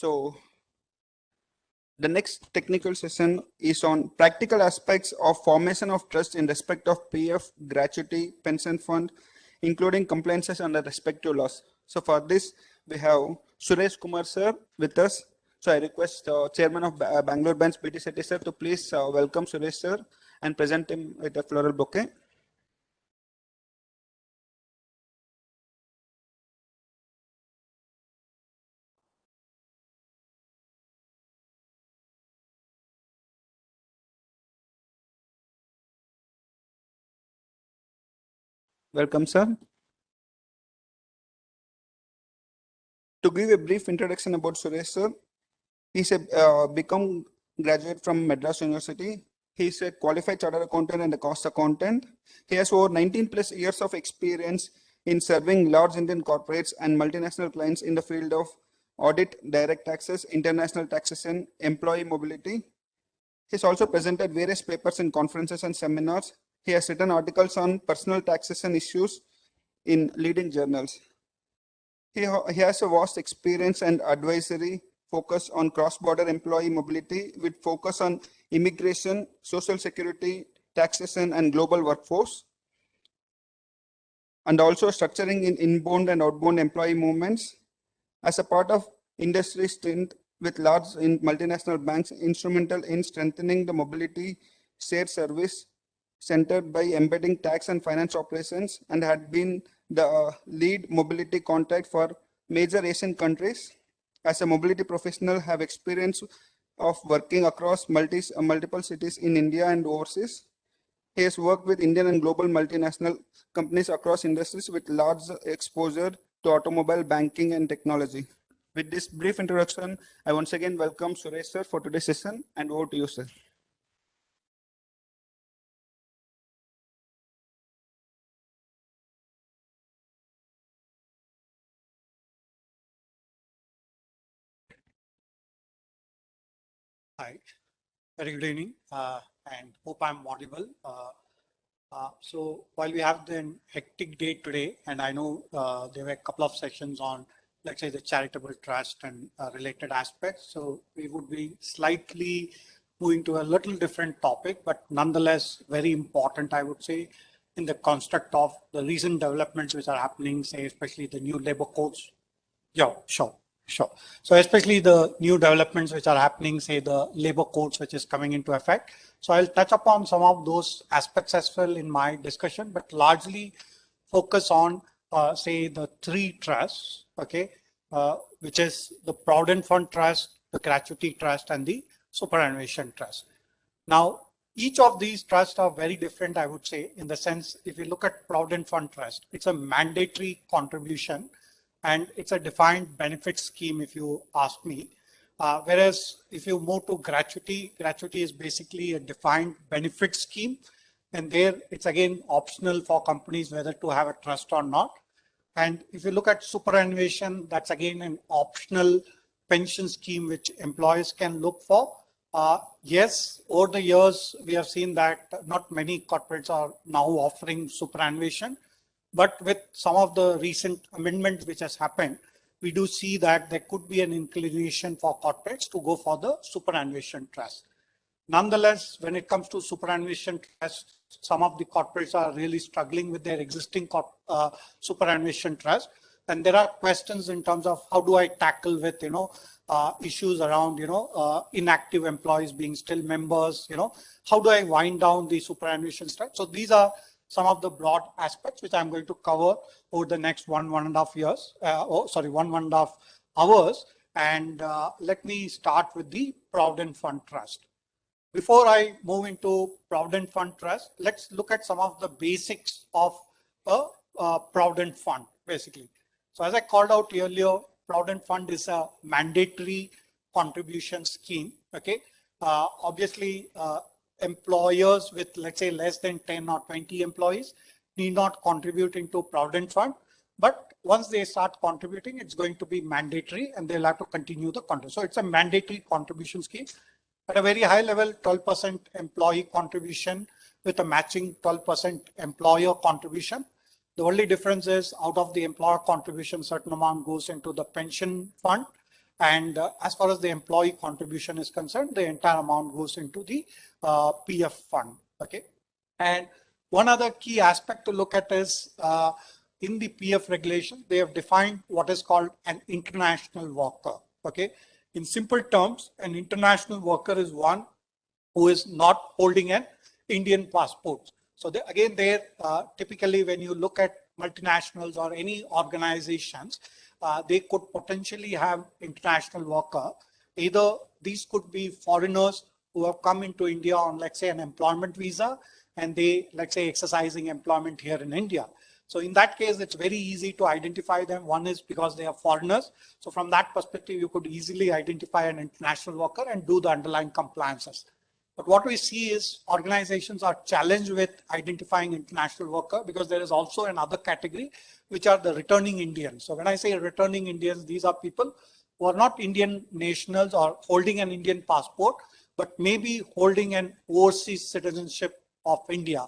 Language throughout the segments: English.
So the next technical session is on practical aspects of formation of trust in respect of PF, gratuity, pension fund, including compliances under respective laws. So for this, we have Suresh Kumar sir with us. So I request Chairman of Bangalore Bench BT Sethi sir to please welcome Suresh sir and present him with a floral bouquet. Welcome, sir. To give a brief introduction about Suresh sir, he's a become graduate from Madras University. He's a qualified chartered accountant and a cost accountant. He has over 19 plus years of experience in serving large Indian corporates and multinational clients in the field of audit, direct taxes, international taxation, employee mobility. He's also presented various papers in conferences and seminars. He has written articles on personal taxation issues in leading journals. He has a vast experience and advisory focus on cross-border employee mobility with focus on immigration, social security, taxation, and global workforce, and also structuring in inbound and outbound employee movements. As a part of industry strength with large multinational banks, instrumental in strengthening the mobility shared service centered by embedding tax and finance operations, and had been the lead mobility contact for major Asian countries. As a mobility professional, have experience of working across multiple cities in India and overseas. He has worked with Indian and global multinational companies across industries with large exposure to automobile, banking, and technology. With this brief introduction, I once again welcome Suresh sir for today's session, and over to you, sir. Hi, very good evening, and hope I'm audible. So while we have the hectic day today, and I know there were a couple of sessions on, let's say, the charitable trust and related aspects, so we would be slightly moving to a little different topic, but nonetheless very important, I would say, in the construct of the recent developments which are happening, say, especially the new labor codes. Yeah, sure. Sure. So especially the new developments which are happening, say the labor codes which is coming into effect. So I'll touch upon some of those aspects as well in my discussion, but largely focus on, say, the three trusts, okay, which is the Provident Fund Trust, the Gratuity Trust, and the Superannuation Trust. Now, each of these trusts are very different, I would say, in the sense, if you look at Provident Fund Trust, it's a mandatory contribution and it's a defined benefit scheme, if you ask me. Whereas if you move to gratuity, gratuity is basically a defined benefit scheme. And there it's again optional for companies whether to have a trust or not. And if you look at superannuation, that's again an optional pension scheme which employers can look for. Yes, over the years, we have seen that not many corporates are now offering superannuation. But with some of the recent amendments which has happened, we do see that there could be an inclination for corporates to go for the superannuation trust. Nonetheless, when it comes to superannuation trust, some of the corporates are really struggling with their existing superannuation trust. And there are questions in terms of how do I tackle with, issues around, inactive employees being still members, how do I wind down the superannuation trust? So these are some of the broad aspects which I'm going to cover over the next 1.5 years, 1.5 hours. And let me start with the Provident Fund Trust. Before I move into Provident Fund Trust, let's look at some of the basics of a Provident Fund, basically. So as I called out earlier, Provident Fund is a mandatory contribution scheme, okay? Obviously, employers with, let's say, less than 10 or 20 employees need not contribute into Provident Fund. But once they start contributing, it's going to be mandatory and they'll have to continue the contribution. So it's a mandatory contribution scheme. At a very high level, 12% employee contribution with a matching 12% employer contribution. The only difference is out of the employer contribution, certain amount goes into the pension fund And as far as the employee contribution is concerned, the entire amount goes into the PF fund. Okay. And one other key aspect to look at is in the PF regulation, they have defined what is called an international worker. Okay. In simple terms, an international worker is one who is not holding an Indian passport. So again, there typically when you look at multinationals or any organizations, they could potentially have international worker. Either these could be foreigners who have come into India on, let's say, an employment visa, and they, let's say, exercising employment here in India. So in that case, it's very easy to identify them. One is because they are foreigners. So from that perspective, you could easily identify an international worker and do the underlying compliances. But what we see is organizations are challenged with identifying international worker because there is also another category, which are the returning Indians. So when I say returning Indians, these are people who are not Indian nationals or holding an Indian passport, but maybe holding an overseas citizenship of India,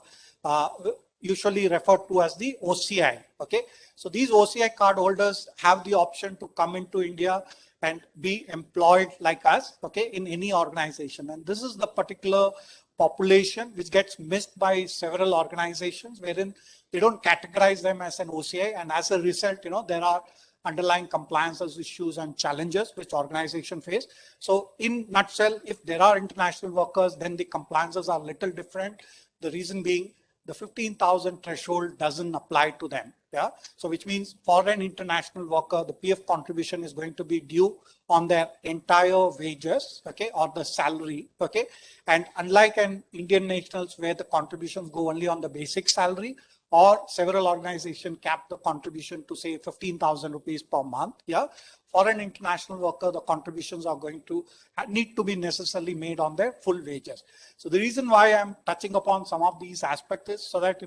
usually referred to as the OCI. Okay, so these OCI card holders have the option to come into India and be employed like us, okay, in any organization. And this is the particular population which gets missed by several organizations, wherein they don't categorize them as an OCI, and as a result, there are underlying compliances issues and challenges which organizations face. So in nutshell, if there are international workers, then the compliances are little different. The reason being, the 15,000 threshold doesn't apply to them. Yeah. So which means for an international worker, the PF contribution is going to be due on their entire wages, okay, or the salary, okay. And unlike an Indian nationals where the contributions go only on the basic salary, or several organizations cap the contribution to say 15,000 rupees per month. Yeah. For an international worker, the contributions are going to need to be necessarily made on their full wages. So the reason why I'm touching upon some of these aspects is so that,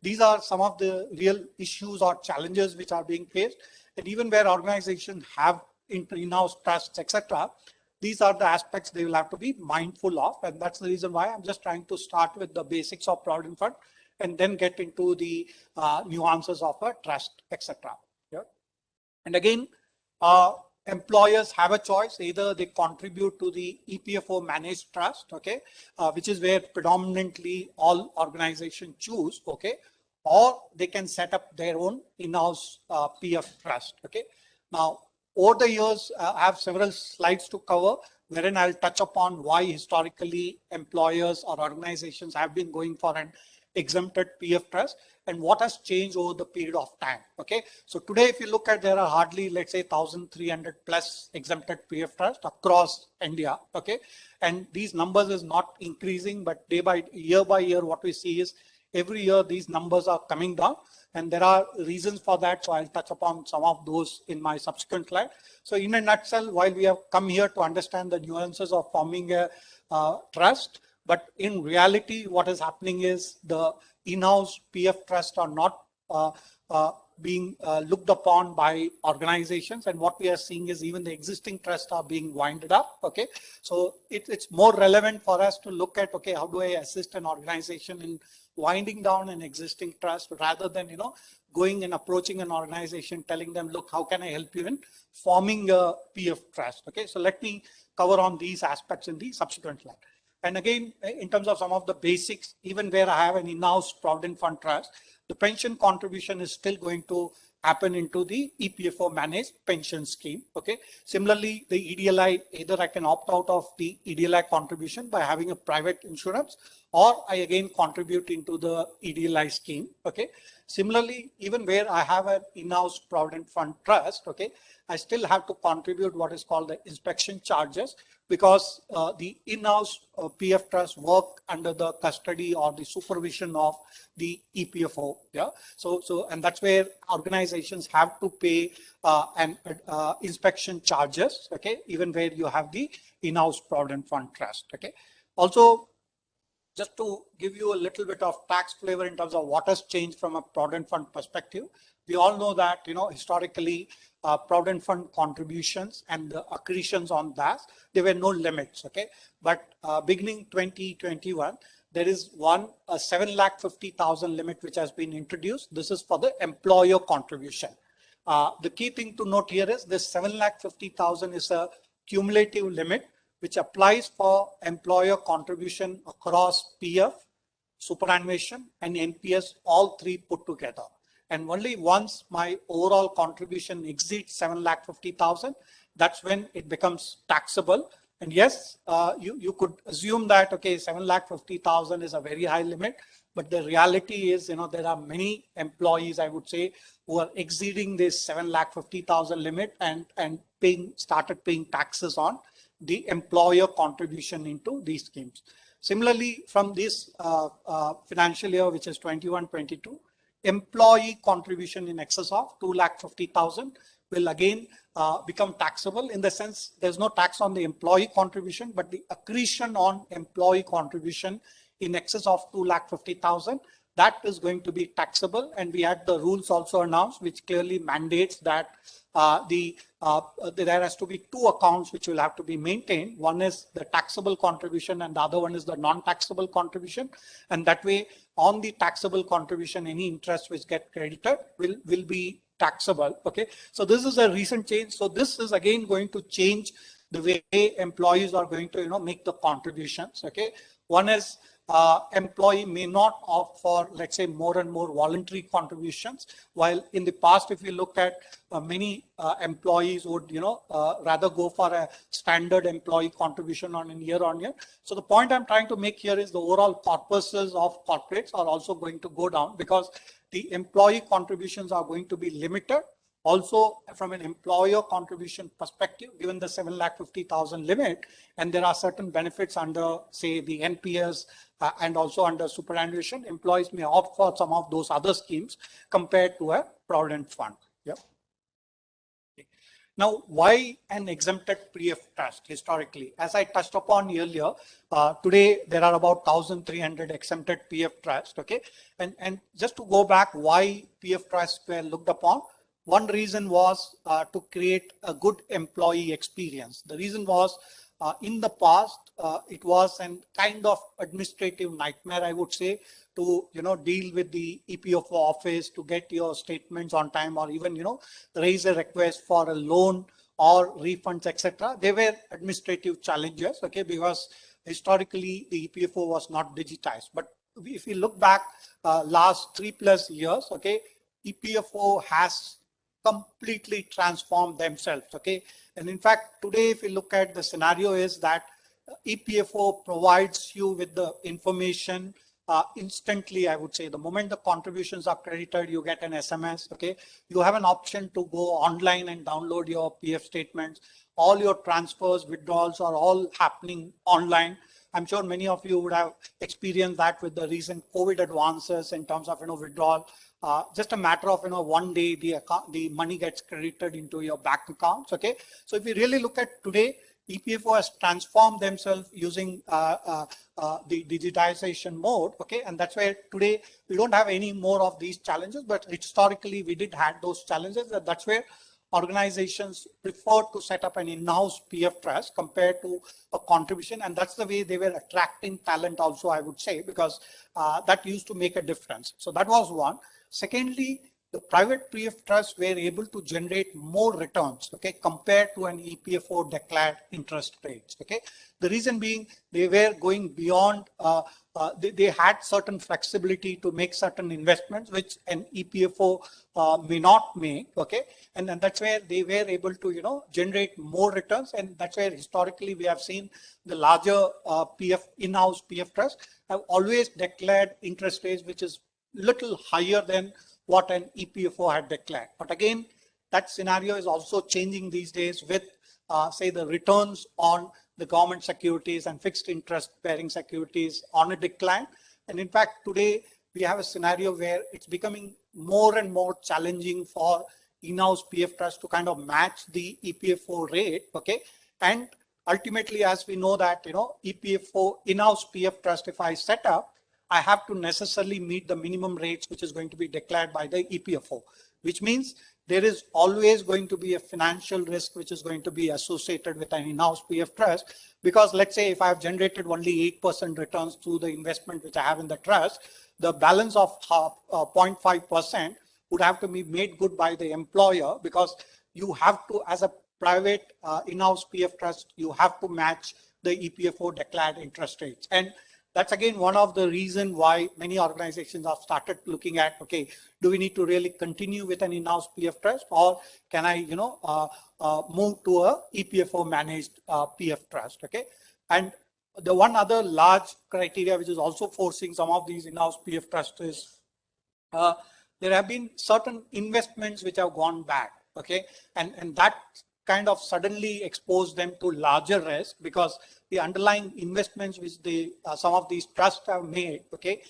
these are some of the real issues or challenges which are being faced. And even where organizations have in-house trusts, etc., these are the aspects they will have to be mindful of. And that's the reason why I'm just trying to start with the basics of Provident Fund and then get into the nuances of a trust, etc. Yeah. And again, employers have a choice. Either they contribute to the EPFO managed trust, okay, which is where predominantly all organizations choose, okay, or they can set up their own in-house PF trust, okay. Now, over the years, I have several slides to cover, wherein I'll touch upon why historically employers or organizations have been going for an exempted PF trust and what has changed over the period of time. Okay, so today, if you look at, there are hardly, let's say, 1,300 plus exempted PF trust across India. Okay, and these numbers is not increasing, but by year, what we see is every year these numbers are coming down, and there are reasons for that. So I'll touch upon some of those in my subsequent slide. So in a nutshell, while we have come here to understand the nuances of forming a trust, but in reality, what is happening is the in-house PF trusts are not being looked upon by organizations, and what we are seeing is even the existing trusts are being winded up. Okay, so it's more relevant for us to look at, okay, how do I assist an organization in winding down an existing trust rather than going and approaching an organization telling them, look, how can I help you in forming a PF trust? Okay, so let me cover on these aspects in the subsequent slide. And again, in terms of some of the basics, even where I have an in-house Provident Fund trust, the pension contribution is still going to happen into the EPFO managed pension scheme. Okay. Similarly, the EDLI, either I can opt out of the EDLI contribution by having a private insurance, or I again contribute into the EDLI scheme. Okay. Similarly, even where I have an in-house Provident Fund trust, okay, I still have to contribute what is called the inspection charges, because the in-house PF trust work under the custody or the supervision of the EPFO. Yeah. So and that's where organizations have to pay an inspection charges. Okay. Even where you have the in-house Provident Fund trust. Okay. Also, just to give you a little bit of tax flavor in terms of what has changed from a Provident Fund perspective, we all know that, historically, Provident Fund contributions and the accretions on that, there were no limits, okay? But beginning 2021, there is a 7,50,000 limit which has been introduced. This is for the employer contribution. The key thing to note here is this 7,50,000 is a cumulative limit which applies for employer contribution across PF, superannuation and NPS, all three put together. And only once my overall contribution exceeds 7,50,000, that's when it becomes taxable. And yes, you could assume that, okay, 7,50,000 is a very high limit, but the reality is, there are many employees, I would say, who are exceeding this 7,50,000 limit and started paying taxes on the employer contribution into these schemes. Similarly, from this financial year, which is 21-22, employee contribution in excess of 2,50,000 will again become taxable, in the sense there's no tax on the employee contribution, but the accretion on employee contribution in excess of 2,50,000, that is going to be taxable. And we had the rules also announced, which clearly mandates that there has to be two accounts which will have to be maintained. One is the taxable contribution and the other one is the non-taxable contribution. And that way, on the taxable contribution, any interest which get credited will be taxable. Okay, so this is a recent change. So this is again going to change the way employees are going to make the contributions. Okay, one is employee may not opt for, let's say, more and more voluntary contributions, while in the past, if you look at many employees would rather go for a standard employee contribution on year on year. So the point I'm trying to make here is the overall corpuses of corporates are also going to go down, because the employee contributions are going to be limited. Also, from an employer contribution perspective, given the 7,50,000 limit, and there are certain benefits under, say, the NPS and also under superannuation, employees may opt for some of those other schemes compared to a provident fund. Yeah. Okay. Now, why an exempted PF trust historically? As I touched upon earlier, today there are about 1,300 exempted PF trusts. Okay, and just to go back, why PF trusts were looked upon? One reason was to create a good employee experience. The reason was in the past, it was a kind of administrative nightmare, I would say, to deal with the EPFO office to get your statements on time, or even raise a request for a loan or refunds, etc. They were administrative challenges, okay, because historically the EPFO was not digitized. But if you look back last 3+ years, okay, EPFO has completely transformed themselves. Okay, and in fact, today, if you look at the scenario, is that EPFO provides you with the information instantly. I would say the moment the contributions are credited, you get an SMS. Okay, you have an option to go online and download your PF statements. All your transfers, withdrawals are all happening online. I'm sure many of you would have experienced that with the recent COVID advances in terms of withdrawal. Just a matter of one day, the money gets credited into your bank accounts. Okay, so if you really look at today, EPFO has transformed themselves using the digitization mode. Okay, and that's why today we don't have any more of these challenges, but historically we did have those challenges. That's where organizations prefer to set up an in-house PF trust compared to a contribution, and that's the way they were attracting talent also, I would say, because that used to make a difference. So that was one. Secondly, the private PF trusts were able to generate more returns, okay, compared to an EPFO declared interest rates. Okay, the reason being they were going beyond. They had certain flexibility to make certain investments which an EPFO may not make. Okay, and that's where they were able to generate more returns, and that's where historically we have seen the larger in-house PF trusts have always declared interest rates which is little higher than what an EPFO had declared. But again, that scenario is also changing these days with say the returns on the government securities and fixed interest bearing securities on a decline. And in fact, today we have a scenario where it's becoming more and more challenging for in-house PF trust to kind of match the EPFO rate. Okay, and ultimately, as we know that EPFO in-house PF trust, if I set up, I have to necessarily meet the minimum rates which is going to be declared by the EPFO, which means there is always going to be a financial risk which is going to be associated with an in-house PF trust, because let's say if I have generated only 8% returns through the investment which I have in the trust, the balance of 0.5% would have to be made good by the employer, because you have to, as a private in-house PF trust, you have to match the EPFO declared interest rates. And that's again one of the reasons why many organizations have started looking at, okay, do we need to really continue with an in-house PF trust, or can I, move to a EPFO managed PF trust? Okay, and the one other large criteria which is also forcing some of these in-house PF trusts is there have been certain investments which have gone bad. Okay, and that kind of suddenly exposed them to larger risk, because the underlying investments which some of these trusts have made, okay,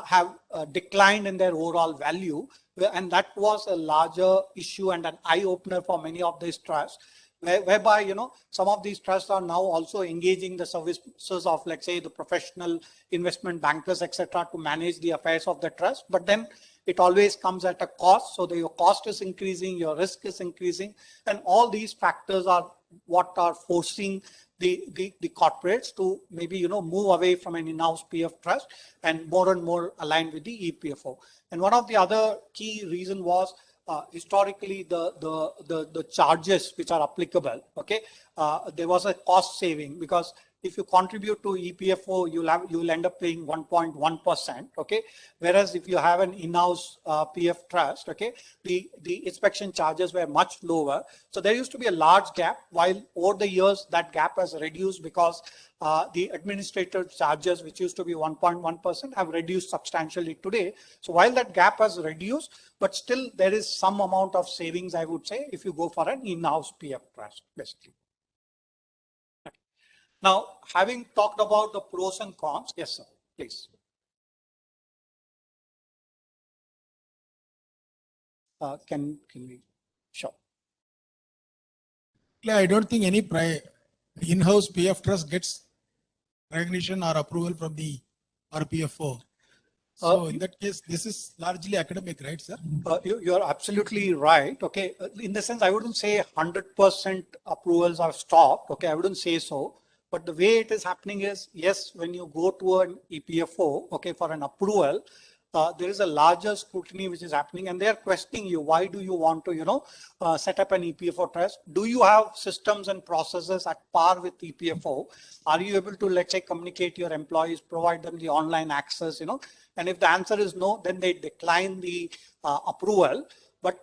have declined in their overall value, and that was a larger issue and an eye opener for many of these trusts. Whereby, some of these trusts are now also engaging the services of, let's say, the professional investment bankers, etc., to manage the affairs of the trust. But then it always comes at a cost. So your cost is increasing, your risk is increasing, and all these factors are what are forcing the corporates to maybe, move away from an in-house PF trust and more aligned with the EPFO. And one of the other key reason was historically the charges which are applicable. Okay, there was a cost saving, because if you contribute to EPFO, you'll end up paying 1.1%. Okay, whereas if you have an in-house PF trust, okay, the inspection charges were much lower. So there used to be a large gap. While over the years that gap has reduced, because the administrative charges, which used to be 1.1%, have reduced substantially today. So while that gap has reduced, but still there is some amount of savings, I would say, if you go for an in-house PF trust, basically. Now, having talked about the pros and cons, yes, sir, please. Can we? Sure. I don't think any in-house PF trust gets recognition or approval from the RPFO. So in that case, this is largely academic, right, sir? You're absolutely right. Okay, in the sense, I wouldn't say 100% approvals are stopped. Okay, I wouldn't say so. But the way it is happening is, yes, when you go to an EPFO, okay, for an approval, there is a larger scrutiny which is happening, and they are questioning you. Why do you want to, set up an EPFO trust? Do you have systems and processes at par with EPFO? Are you able to, let's say, communicate your employees, provide them the online access, And if the answer is no, then they decline the approval. But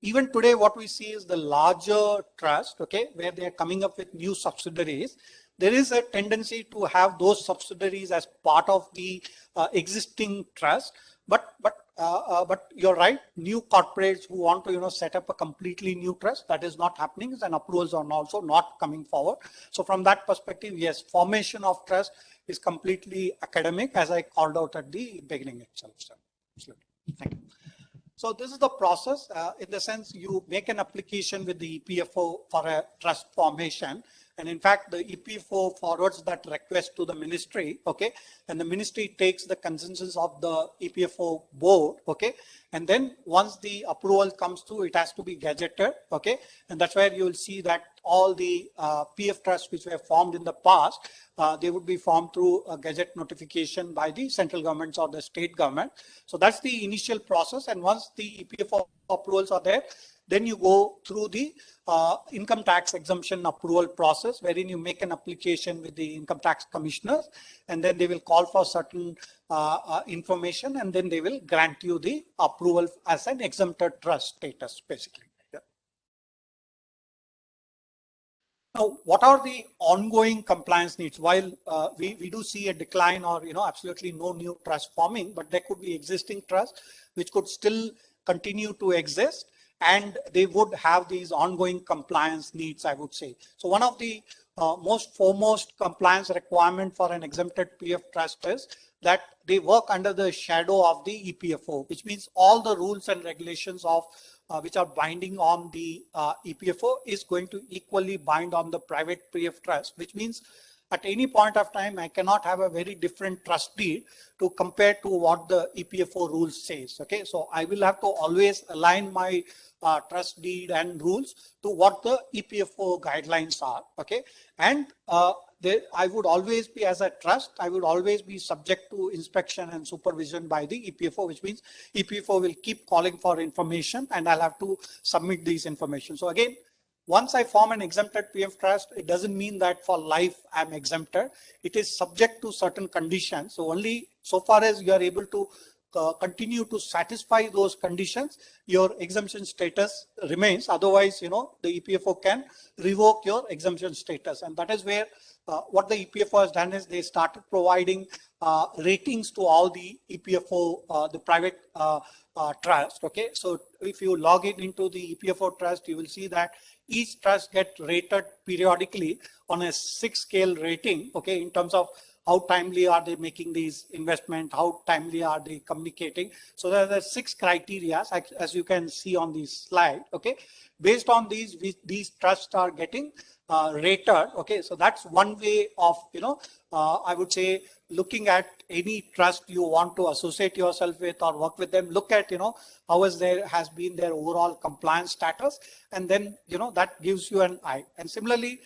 even today, what we see is the larger trust, okay, where they are coming up with new subsidiaries. There is a tendency to have those subsidiaries as part of the existing trust, but you're right. New corporates who want to set up a completely new trust, that is not happening, and approvals are also not coming forward. So from that perspective, yes, formation of trust is completely academic, as I called out at the beginning itself. Sir. Absolutely. Thank you. So this is the process. In the sense, you make an application with the EPFO for a trust formation. And in fact, the EPFO forwards that request to the ministry, okay? And the ministry takes the consensus of the EPFO board, okay? And then once the approval comes through, it has to be gazetted, okay? And that's where you will see that all the PF trusts which were formed in the past, they would be formed through a gazette notification by the central governments or the state government. So that's the initial process. And once the EPFO approvals are there, then you go through the income tax exemption approval process, wherein you make an application with the income tax commissioners, and then they will call for certain information, and then they will grant you the approval as an exempted trust status, basically. Yeah. Now, what are the ongoing compliance needs? While we do see a decline or absolutely no new trust forming, but there could be existing trusts which could still continue to exist, and they would have these ongoing compliance needs, I would say. So one of the most foremost compliance requirement for an exempted PF trust is that they work under the shadow of the EPFO, which means all the rules and regulations of which are binding on the EPFO is going to equally bind on the private PF trust, which means at any point of time, I cannot have a very different trust deed to compare to what the EPFO rules says. Okay, so I will have to always align my trustee and rules to what the EPFO guidelines are. Okay, and I would always be, as a trust, I would always be subject to inspection and supervision by the EPFO, which means EPFO will keep calling for information and I'll have to submit these information. So again, once I form an exempted PF trust, it doesn't mean that for life I'm exempted. It is subject to certain conditions. So only so far as you are able to continue to satisfy those conditions, your exemption status remains. Otherwise, the EPFO can revoke your exemption status. And that is where what the EPFO has done is they started providing ratings to all the EPFO, the private trust. Okay, so if you log in into the EPFO trust, you will see that each trust get rated periodically on a 6-scale rating. Okay, in terms of how timely are they making these investment, how timely are they communicating. So there are 6 criteria, as you can see on this slide. Okay, based on these trusts are getting rated. Okay, so that's one way of, I would say, looking at any trust you want to associate yourself with or work with them. Look at, how has been their overall compliance status, and then, that gives you an eye. And similarly,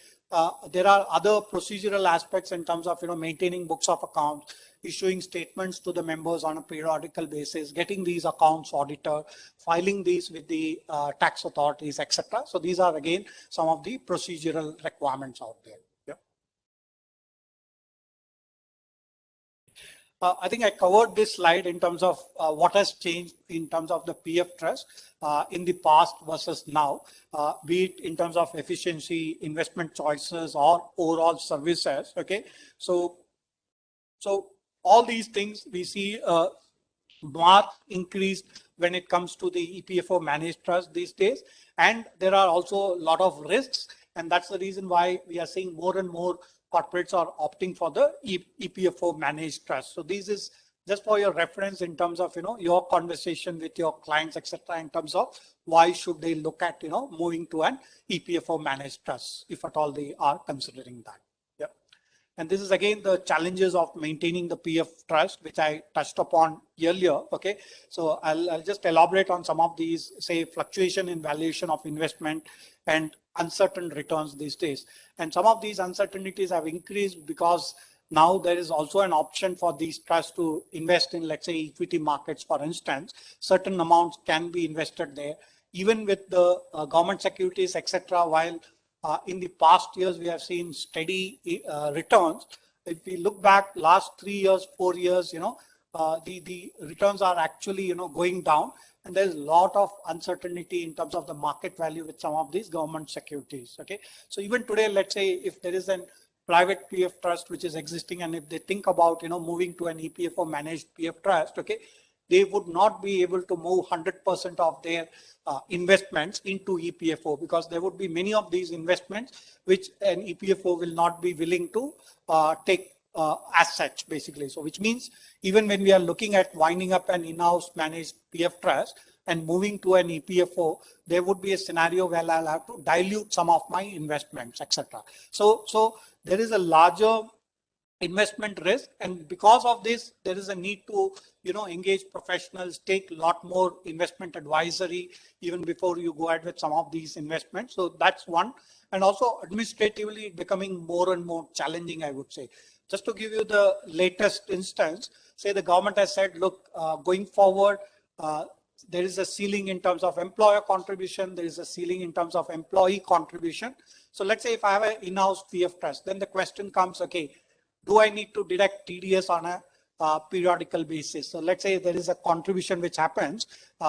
there are other procedural aspects in terms of, maintaining books of accounts, issuing statements to the members on a periodical basis, getting these accounts audited, filing these with the tax authorities, etc. So these are again some of the procedural requirements out there. Yeah. I think I covered this slide in terms of what has changed in terms of the PF trust in the past versus now, be it in terms of efficiency, investment choices, or overall services. Okay, so all these things we see marked increase when it comes to the EPFO managed trust these days, and there are also a lot of risks, and that's the reason why we are seeing more and more corporates are opting for the EPFO managed trust. So this is just for your reference in terms of, your conversation with your clients, etc., in terms of why should they look at, moving to an EPFO managed trust, if at all they are considering that. Yeah. And this is again the challenges of maintaining the PF trust, which I touched upon earlier. Okay, so I'll just elaborate on some of these, say, fluctuation in valuation of investment and uncertain returns these days. And some of these uncertainties have increased because now there is also an option for these trusts to invest in, let's say, equity markets, for instance. Certain amounts can be invested there, even with the government securities, etc. While in the past years, we have seen steady returns. If we look back last 3 years, 4 years, the returns are actually, going down. And there's a lot of uncertainty in terms of the market value with some of these government securities. Okay, so even today, let's say if there is a private PF trust which is existing, and if they think about, moving to an EPFO managed PF trust, okay, they would not be able to move 100% of their investments into EPFO, because there would be many of these investments which an EPFO will not be willing to take as such, basically. So which means even when we are looking at winding up an in-house managed PF trust and moving to an EPFO, there would be a scenario where I'll have to dilute some of my investments, etc. So there is a larger investment risk, and because of this, there is a need to, engage professionals, take a lot more investment advisory even before you go ahead with some of these investments. So that's one. And also administratively becoming more and more challenging, I would say. Just to give you the latest instance, say the government has said, look, going forward, there is a ceiling in terms of employer contribution. There is a ceiling in terms of employee contribution. So let's say if I have an in-house PF trust, then the question comes, okay, do I need to deduct TDS on a periodical basis? So let's say there is a contribution which happens,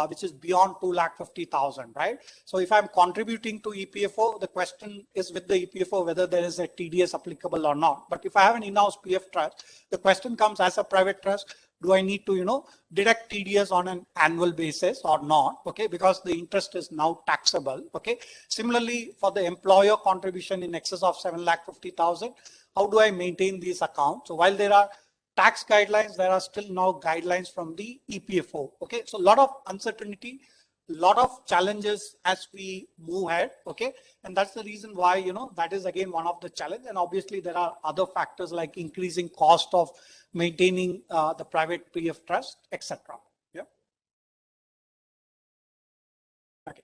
which is beyond 2,50,000, right? So if I'm contributing to EPFO, the question is with the EPFO whether there is a TDS applicable or not. But if I have an in-house PF trust, the question comes as a private trust, do I need to, deduct TDS on an annual basis or not? Okay, because the interest is now taxable. Okay. Similarly, for the employer contribution in excess of 7,50,000, how do I maintain these accounts? So while there are tax guidelines, there are still now guidelines from the EPFO. Okay, so a lot of uncertainty, a lot of challenges as we move ahead. Okay, and that's the reason why, that is again one of the challenge. And obviously there are other factors like increasing cost of maintaining the private PF trust, etc. Yeah. Okay.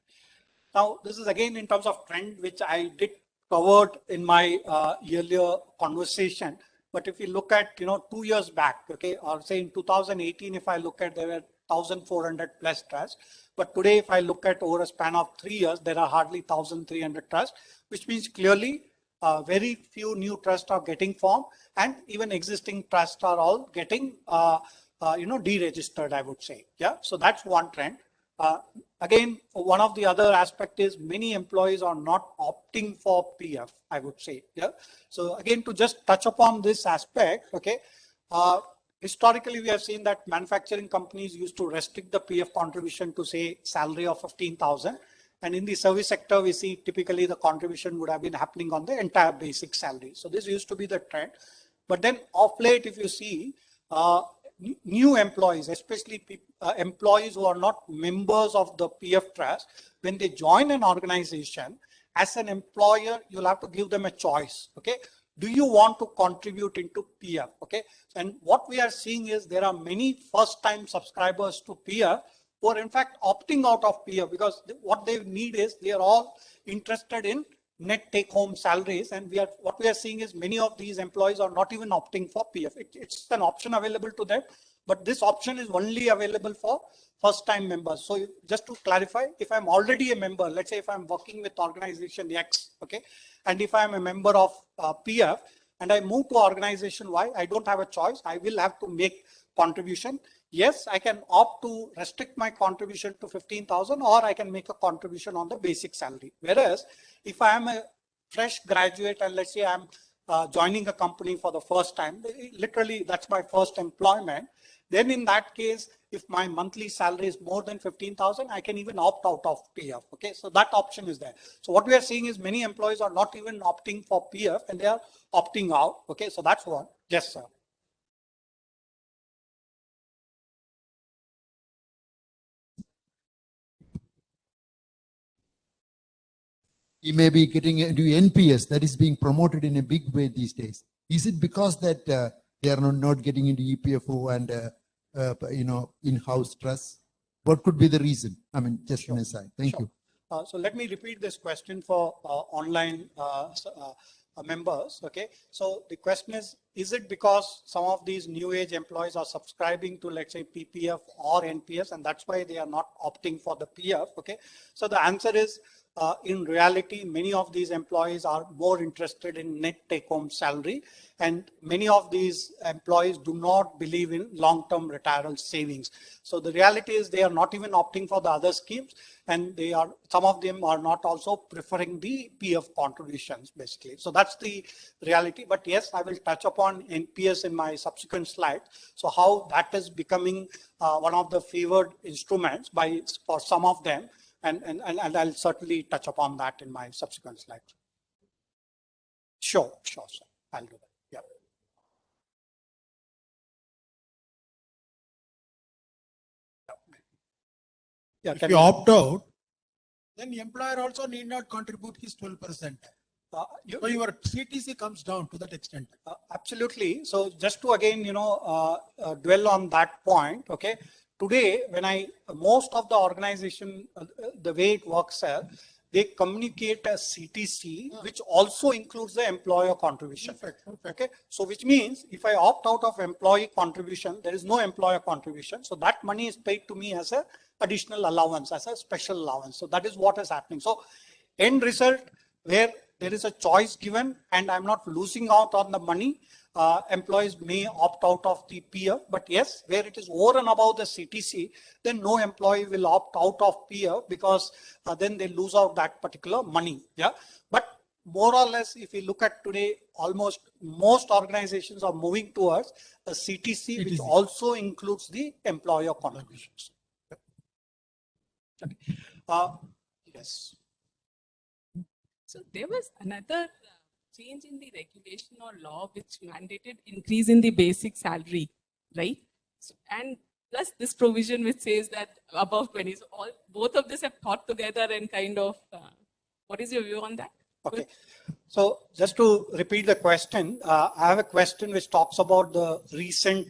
Now this is again in terms of trend, which I did covered in my earlier conversation. But if you look at, 2 years back, okay, or say in 2018, if I look at, there were 1,400 plus trusts. But today, if I look at over a span of 3 years, there are hardly 1,300 trusts, which means clearly very few new trusts are getting formed, and even existing trusts are all getting, deregistered, I would say. Yeah, so that's one trend. Again, one of the other aspect is many employees are not opting for PF, I would say. Yeah. So again, to just touch upon this aspect, okay. Historically, we have seen that manufacturing companies used to restrict the PF contribution to say salary of 15,000. And in the service sector, we see typically the contribution would have been happening on the entire basic salary. So this used to be the trend. But then of late, if you see, new employees, especially employees who are not members of the PF trust, when they join an organization, as an employer, you'll have to give them a choice. Okay. Do you want to contribute into PF? Okay. And what we are seeing is there are many first time subscribers to PF who are in fact opting out of PF because what they need is they are all interested in net take home salaries. And what we are seeing is many of these employees are not even opting for PF. It's an option available to them, but this option is only available for first time members. So just to clarify, if I'm already a member, let's say if I'm working with organization X, okay, and if I'm a member of PF and I move to organization Y, I don't have a choice. I will have to make contribution. Yes, I can opt to restrict my contribution to 15,000, or I can make a contribution on the basic salary. Whereas if I am a fresh graduate and let's say I'm joining a company for the first time, literally that's my first employment, then in that case, if my monthly salary is more than 15,000, I can even opt out of PF. Okay, so that option is there. So what we are seeing is many employees are not even opting for PF and they are opting out. Okay, so that's one. Yes, sir. He may be getting into NPS that is being promoted in a big way these days. Is it because that they are not getting into EPFO and in-house trusts? What could be the reason? I mean, just an aside. Thank you. So let me repeat this question for online members. Okay. So the question is it because some of these new age employees are subscribing to, let's say, PPF or NPS, and that's why they are not opting for the PF? Okay. So the answer is, in reality, many of these employees are more interested in net take-home salary, and many of these employees do not believe in long-term retirement savings. So the reality is they are not even opting for the other schemes, and some of them are not also preferring the PF contributions, basically. So that's the reality. But yes, I will touch upon NPS in my subsequent slide. So how that is becoming one of the favored instruments for some of them. And I'll certainly touch upon that in my subsequent slide. Sure, sir. I'll do that. Yeah. Yeah. If you opt out, then the employer also need not contribute his 12%. So your CTC comes down to that extent. Absolutely. So just to again, dwell on that point. Okay. Today, most of the organization, the way it works, they communicate a CTC, which also includes the employer contribution. Perfect. Okay. So which means if I opt out of employee contribution, there is no employer contribution. So that money is paid to me as a additional allowance, as a special allowance. So that is what is happening. So end result, where there is a choice given and I'm not losing out on the money, employees may opt out of the PF, but yes, where it is over and above the CTC, then no employee will opt out of PF because then they lose out that particular money. Yeah. But more or less, if you look at today, almost most organizations are moving towards a CTC, which also includes the employer contributions. Yes. So there was another change in the regulation or law which mandated increase in the basic salary, right? So, and plus this provision which says that above 20. So both of this have thought together and kind of, what is your view on that? Okay. So just to repeat the question, I have a question which talks about the recent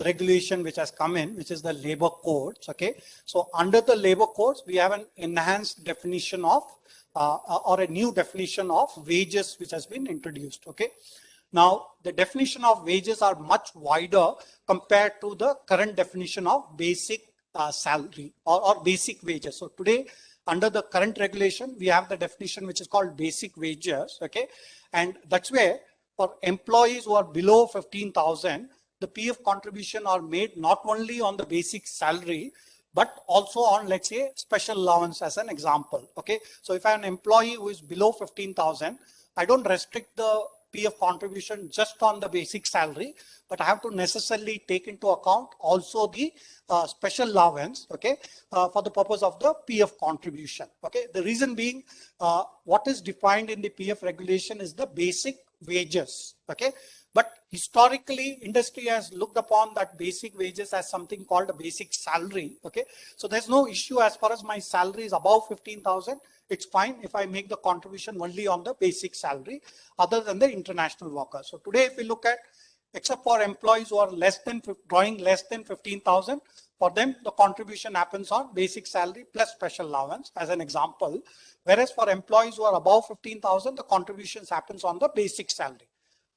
regulation which has come in, which is the labor codes. Okay. So under the labor codes, we have an enhanced definition of or a new definition of wages which has been introduced. Okay. Now, the definition of wages are much wider compared to the current definition of basic salary or basic wages. So today, under the current regulation, we have the definition which is called basic wages. Okay. And that's where for employees who are below 15,000, the PF contribution are made not only on the basic salary, but also on, let's say, special allowance as an example. Okay. So if I have an employee who is below 15,000, I don't restrict the PF contribution just on the basic salary, but I have to necessarily take into account also the special allowance, okay, for the purpose of the PF contribution. Okay. The reason being, what is defined in the PF regulation is the basic wages. Okay. But historically, industry has looked upon that basic wages as something called a basic salary. Okay. So there's no issue as far as my salary is above 15,000. It's fine if I make the contribution only on the basic salary other than the international workers. So today, if we look at, except for employees who are drawing less than 15,000, for them, the contribution happens on basic salary plus special allowance as an example. Whereas for employees who are above 15,000, the contributions happens on the basic salary.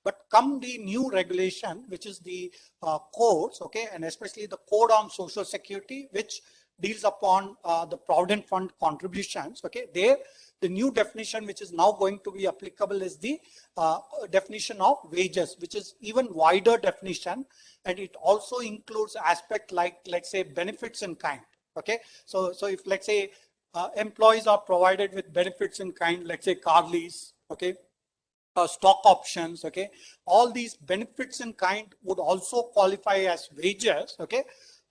But come the new regulation, which is the codes, okay, and especially the code on social security, which deals upon the provident fund contributions. Okay, there the new definition which is now going to be applicable is the definition of wages, which is even wider definition, and it also includes aspect like, let's say, benefits in kind. Okay, so if, let's say, employees are provided with benefits in kind, let's say car lease, okay, stock options, okay, all these benefits in kind would also qualify as wages. Okay,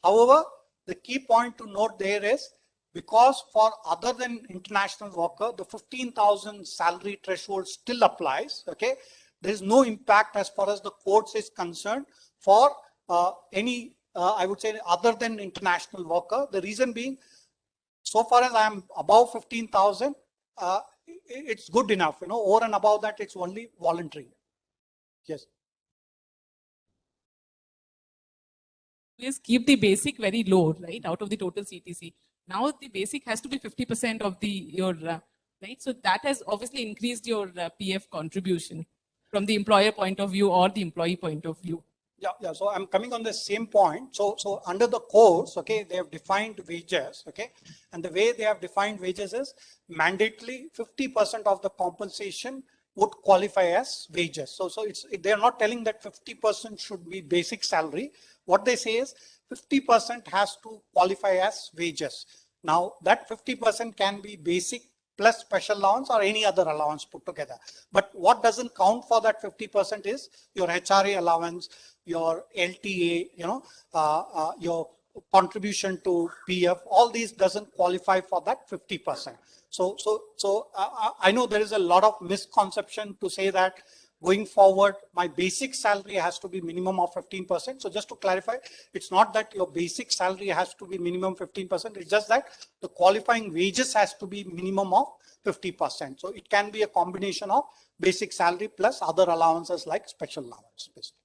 however, the key point to note there is, because for other than international worker, the 15,000 salary threshold still applies. Okay, there is no impact as far as the courts is concerned for any, I would say, other than international worker. The reason being, so far as I am above 15,000, it's good enough. You know, over and above that, it's only voluntary. Yes. Please keep the basic very low, right, out of the total CTC. Now the basic has to be 50% of your, right? So that has obviously increased your PF contribution from the employer point of view or the employee point of view. Yeah. So I'm coming on the same point. So under the codes, okay, they have defined wages, okay, and the way they have defined wages is mandatorily 50% of the compensation would qualify as wages. So they are not telling that 50% should be basic salary. What they say is 50% has to qualify as wages. Now that 50% can be basic plus special allowance or any other allowance put together. But what doesn't count for that 50% is your HRA allowance, your LTA, you know, your contribution to PF, all these doesn't qualify for that 50%. So I know there is a lot of misconception to say that going forward, my basic salary has to be minimum of 15%. So just to clarify, it's not that your basic salary has to be minimum 15%. It's just that the qualifying wages has to be minimum of 50%. So it can be a combination of basic salary plus other allowances like special allowance. Basically.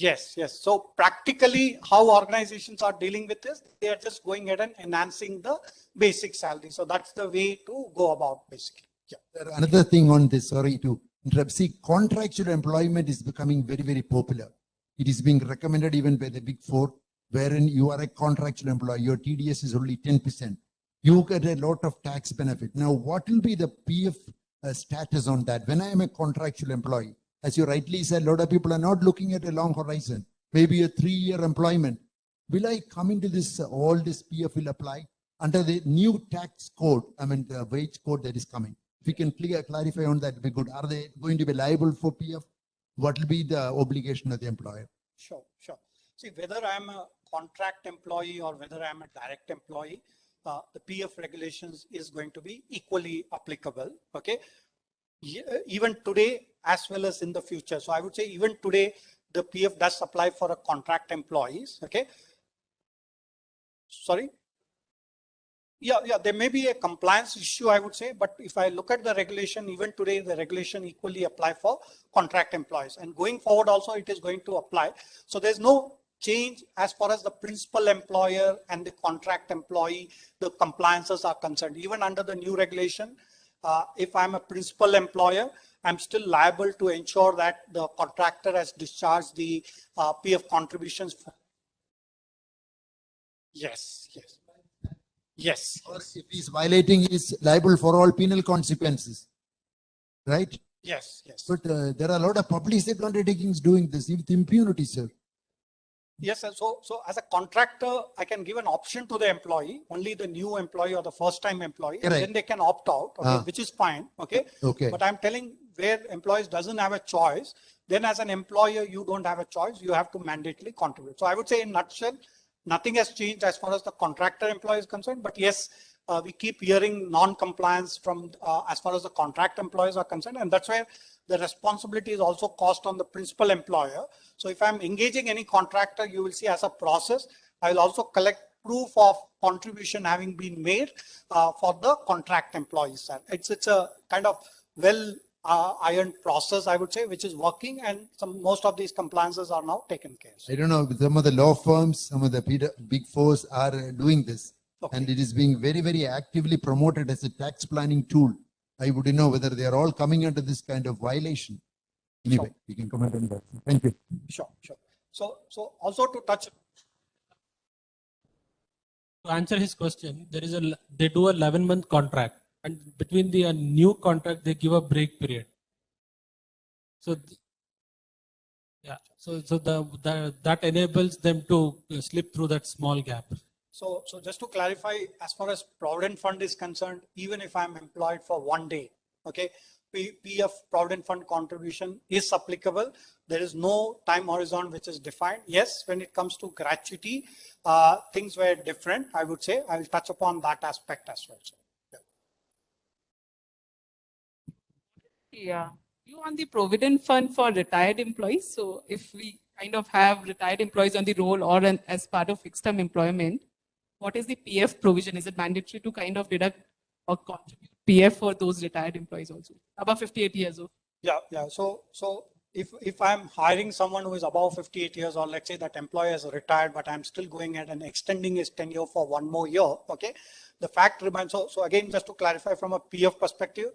Yes. So practically how organizations are dealing with this, they are just going ahead and enhancing the basic salary. So that's the way to go about basically. Yeah. Another thing on this, sorry to interrupt. See, contractual employment is becoming very, very popular. It is being recommended even by the Big Four, wherein you are a contractual employee, your TDS is only 10%. You get a lot of tax benefit. Now, what will be the PF status on that? When I am a contractual employee, as you rightly said, a lot of people are not looking at a long horizon, maybe a 3-year employment. Will I come into this, all this PF will apply under the new tax code, I mean the wage code that is coming? If you can clarify on that, be good. Are they going to be liable for PF? What will be the obligation of the employer? Sure. See, whether I'm a contract employee or whether I'm a direct employee, the PF regulations is going to be equally applicable. Okay. Even today as well as in the future. So I would say even today, the PF does apply for a contract employees. Okay. Sorry. Yeah, there may be a compliance issue, I would say, but if I look at the regulation, even today, the regulation equally apply for contract employees, and going forward also it is going to apply. So there's no change as far as the principal employer and the contract employee, the compliances are concerned. Even under the new regulation, if I'm a principal employer, I'm still liable to ensure that the contractor has discharged the PF contributions. Yes, yes. Yes. Or if he's violating, he's liable for all penal consequences. Right? Yes, yes. But there are a lot of public sector undertakings doing this with impunity, sir. Yes, sir. So as a contractor, I can give an option to the employee, only the new employee or the first time employee, and Correct. then they can opt out, okay, Ah. which is fine, okay? Okay. But I'm telling where employees doesn't have a choice, then as an employer, you don't have a choice, you have to mandatorily contribute. So I would say in nutshell, nothing has changed as far as the contractor employee is concerned, but yes, we keep hearing non-compliance from as far as the contract employees are concerned, and that's where the responsibility is also cast on the principal employer. So if I'm engaging any contractor, you will see as a process, I will also collect proof of contribution having been made for the contract employees. It's a kind of well ironed process, I would say, which is working, and most of these compliances are now taken care of. I don't know, some of the law firms, some of the big fours are doing this. Okay. And it is being very, very actively promoted as a tax planning tool. I wouldn't know whether they are all coming under this kind of violation. Anyway, Sure. you can comment on that. Thank you. Sure, sure. So also to touch, To answer his question, they do a 11-month contract, and between the new contract they give a break period. So yeah, so that enables them to slip through that small gap. so just to clarify, as far as Provident Fund is concerned, even if I'm employed for 1 day, okay, PF Provident Fund contribution is applicable. There is no time horizon which is defined. Yes, when it comes to gratuity, things were different, I would say. I will touch upon that aspect as well. So, Yeah, you on the provident fund for retired employees. So if we kind of have retired employees on the roll or as part of fixed term employment, what is the PF provision? Is it mandatory to kind of deduct or contribute PF for those retired employees also above 58 years old? yeah. So if I'm hiring someone who is above 58 years, or let's say that employee is retired, but I'm still going ahead and extending his tenure for 1 more year, okay, the fact remains. So again, just to clarify from a PF perspective,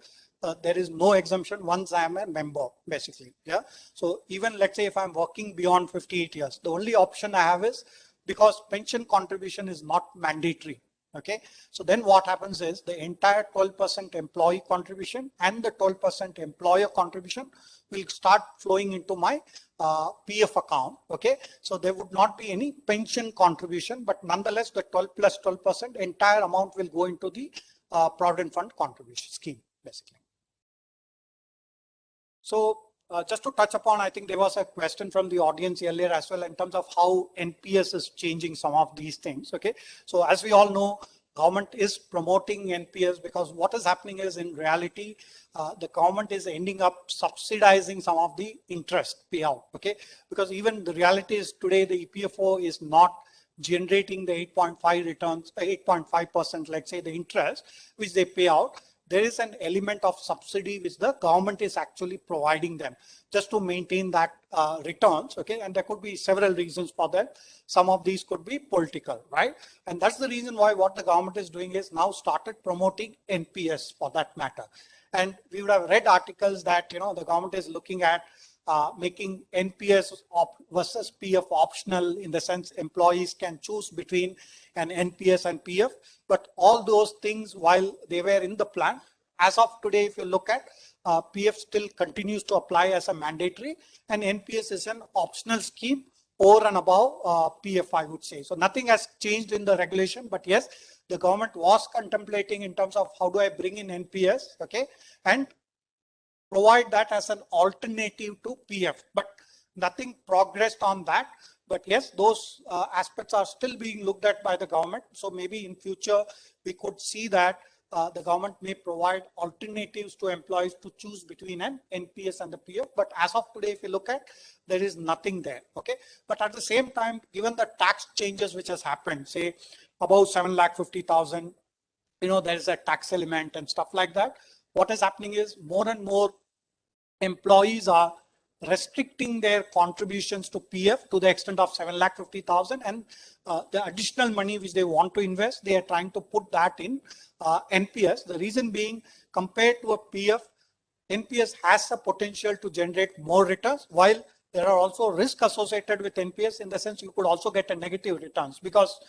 there is no exemption once I am a member, basically. Yeah. So even let's say if I'm working beyond 58 years, the only option I have is, because pension contribution is not mandatory. Okay. So then what happens is the entire 12% employee contribution and the 12% employer contribution will start flowing into my PF account. Okay. So there would not be any pension contribution, but nonetheless, the 12 plus 12% entire amount will go into the Provident Fund contribution scheme, basically. So just to touch upon, I think there was a question from the audience earlier as well in terms of how NPS is changing some of these things. Okay. So as we all know, government is promoting NPS because what is happening is in reality, the government is ending up subsidizing some of the interest payout. Okay. Because even the reality is today, the EPFO is not generating the 8.5 returns, 8.5%, let's say the interest, which they pay out. There is an element of subsidy which the government is actually providing them just to maintain that returns. Okay. And there could be several reasons for that. Some of these could be political, right? And that's the reason why what the government is doing is now started promoting NPS for that matter. And we would have read articles that, the government is looking at making NPS versus PF optional, in the sense employees can choose between an NPS and PF. But all those things, while they were in the plan, as of today, if you look at PF still continues to apply as a mandatory, and NPS is an optional scheme over and above PF, I would say. So nothing has changed in the regulation, but yes, the government was contemplating in terms of how do I bring in NPS, okay, and provide that as an alternative to PF, but nothing progressed on that. But yes, those aspects are still being looked at by the government. So maybe in future, we could see that the government may provide alternatives to employees to choose between an NPS and the PF. But as of today, if you look at, there is nothing there. Okay. But at the same time, given the tax changes which has happened, say about 7,50,000, there is a tax element and stuff like that. What is happening is more and more employees are restricting their contributions to PF to the extent of 7,50,000, and the additional money which they want to invest, they are trying to put that in NPS. The reason being, compared to a PF, NPS has the potential to generate more returns, while there are also risks associated with NPS, in the sense you could also get a negative returns, because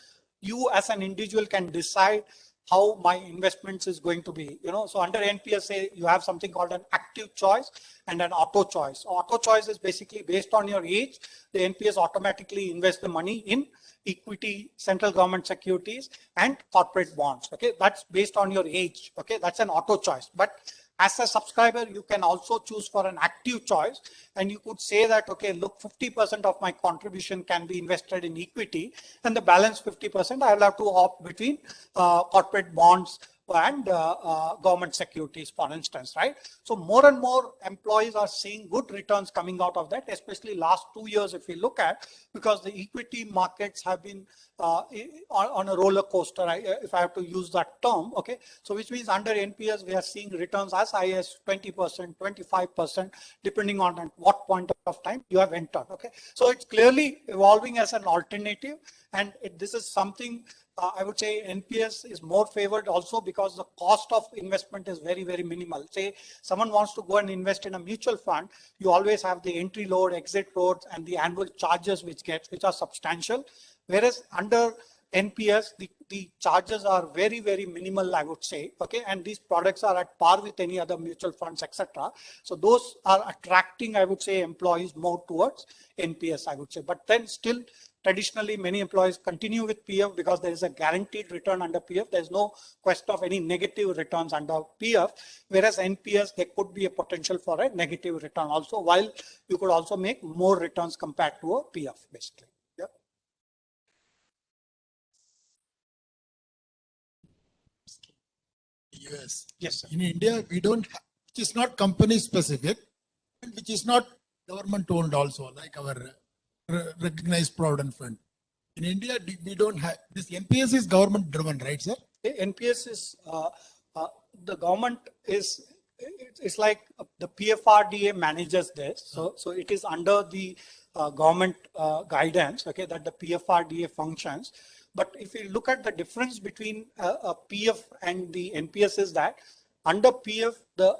you as an individual can decide how my investments is going to be, so under NPS, say you have something called an active choice and an auto choice. Auto choice is basically based on your age. The NPS automatically invests the money in equity, central government securities, and corporate bonds. Okay, that's based on your age. Okay, that's an auto choice. But as a subscriber, you can also choose for an active choice, and you could say that, okay, look, 50% of my contribution can be invested in equity, and the balance 50% I'll have to opt between corporate bonds and government securities, for instance, right? So more and more employees are seeing good returns coming out of that, especially last 2 years if we look at, because the equity markets have been on a roller coaster, if I have to use that term. Okay, so which means under NPS we are seeing returns as high as 20%, 25%, depending on at what point of time you have entered. Okay, so it's clearly evolving as an alternative, and this is something I would say NPS is more favored also because the cost of investment is very, very minimal. Say someone wants to go and invest in a mutual fund, you always have the entry load, exit loads, and the annual charges which are substantial. Whereas under NPS, the charges are very, very minimal, I would say. Okay, and these products are at par with any other mutual funds, etc. So those are attracting, I would say, employees more towards NPS, I would say. But then still, traditionally, many employees continue with PF because there is a guaranteed return under PF. There is no question of any negative returns under PF. Whereas NPS, there could be a potential for a negative return also, while you could also make more returns compared to a PF, basically. Yeah. US. Yes, sir. In India, we don't have, which is not company specific, and which is not government owned also, like our recognized provident fund. In India, we don't have this. NPS is government driven, right, sir? NPS is the government is, it's like the PFRDA manages this. So it is under the government guidance, okay, that the PFRDA functions. But if you look at the difference between a PF and the NPS, is that under PF, the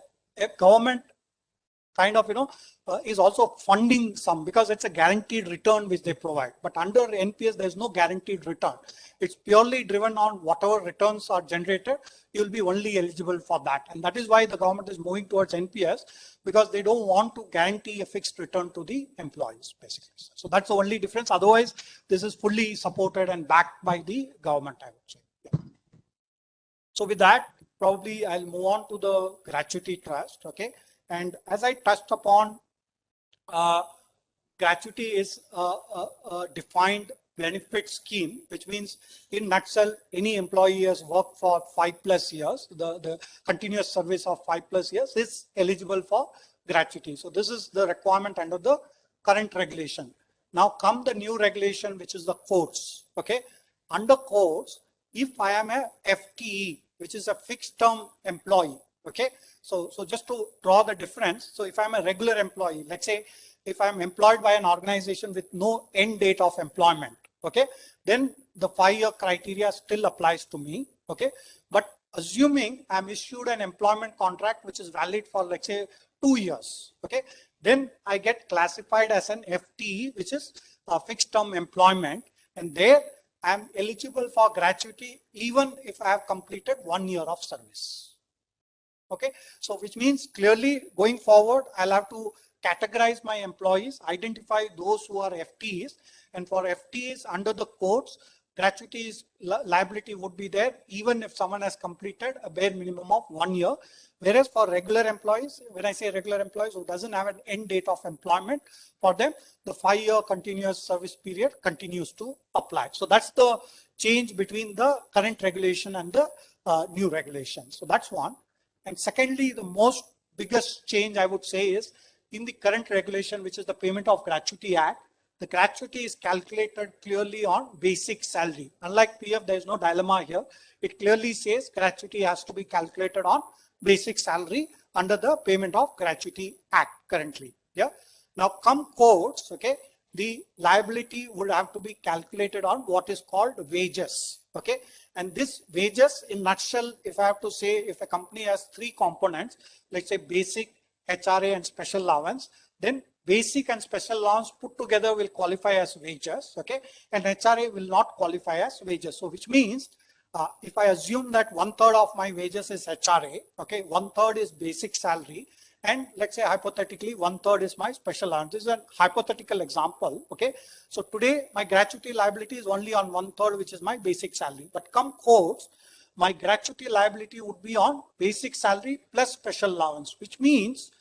government kind of, is also funding some, because it's a guaranteed return which they provide. But under NPS, there's no guaranteed return. It's purely driven on whatever returns are generated, you'll be only eligible for that. And that is why the government is moving towards NPS, because they don't want to guarantee a fixed return to the employees, basically. So that's the only difference. Otherwise, this is fully supported and backed by the government, I would say. Yeah. So with that, probably I'll move on to the gratuity trust. Okay. And as I touched upon, gratuity is a defined benefit scheme, which means in nutshell, any employee has worked for 5+ years, the continuous service of 5+ years is eligible for gratuity. So this is the requirement under the current regulation. Now come the new regulation, which is the codes. Okay, under codes, if I am a FTE, which is a fixed term employee. Okay, so just to draw the difference, so if I'm a regular employee, let's say if I'm employed by an organization with no end date of employment, okay, then the 5-year criteria still applies to me. Okay, but assuming I'm issued an employment contract which is valid for, let's say, 2 years, okay, then I get classified as an FTE, which is a fixed term employment, and there I'm eligible for gratuity even if I have completed 1 year of service. Okay, so which means clearly going forward, I'll have to categorize my employees, identify those who are FTEs, and for FTEs under the codes, gratuity liability would be there even if someone has completed a bare minimum of 1 year. Whereas for regular employees, when I say regular employees who doesn't have an end date of employment, for them, the 5-year continuous service period continues to apply. So that's the change between the current regulation and the new regulation. So that's one. And secondly, the most biggest change I would say is in the current regulation, which is the Payment of Gratuity Act, the gratuity is calculated clearly on basic salary. Unlike PF, there is no dilemma here. It clearly says gratuity has to be calculated on basic salary under the Payment of Gratuity Act currently. Yeah. Now come courts, okay, the liability would have to be calculated on what is called wages, okay. And this wages in nutshell, if I have to say, if a company has three components, let's say basic, HRA and special allowance, then basic and special allowance put together will qualify as wages, okay, and HRA will not qualify as wages. So which means if I assume that 1/3 of my wages is HRA, okay, 1/3 is basic salary, and let's say hypothetically 1/3 is my special allowance. This is a hypothetical example, okay. So today my gratuity liability is only on 1/3, which is my basic salary. But come courts, my gratuity liability would be on basic salary plus special allowance, which means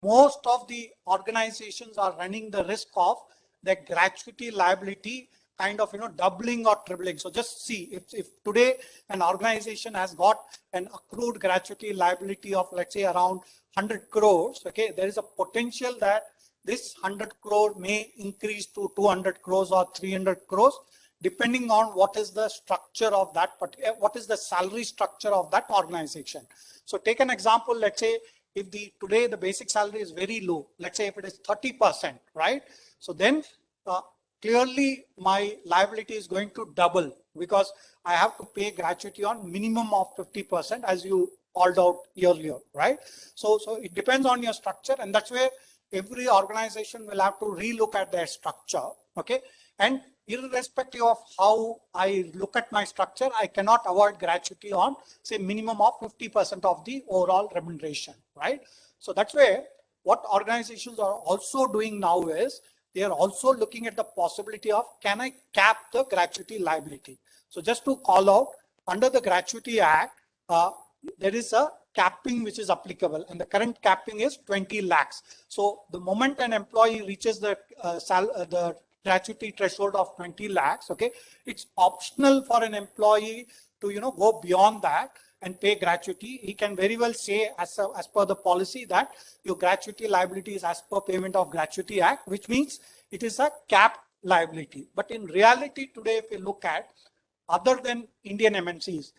most of the organizations are running the risk of the gratuity liability kind of, doubling or tripling. So just see, if today an organization has got an accrued gratuity liability of, let's say, around 100 crores, okay, there is a potential that this 100 crore may increase to 200 crores or 300 crores, depending on what is the structure of that, what is the salary structure of that organization. So take an example, let's say, if today the basic salary is very low, let's say if it is 30%, right? So then clearly my liability is going to double because I have to pay gratuity on minimum of 50%, as you called out earlier, right? So it depends on your structure, and that's where every organization will have to relook at their structure, okay? And irrespective of how I look at my structure, I cannot avoid gratuity on, say, minimum of 50% of the overall remuneration, right? So that's where what organizations are also doing now is they are also looking at the possibility of, can I cap the gratuity liability? So just to call out, under the Gratuity Act, there is a capping which is applicable, and the current capping is 20 lakhs. So the moment an employee reaches the gratuity threshold of 20 lakhs, okay, it's optional for an employee to, go beyond that and pay gratuity. He can very well say, as per the policy, that your gratuity liability is as per Payment of Gratuity Act, which means it is a capped liability. But in reality today, if you look at other than Indian MNCs,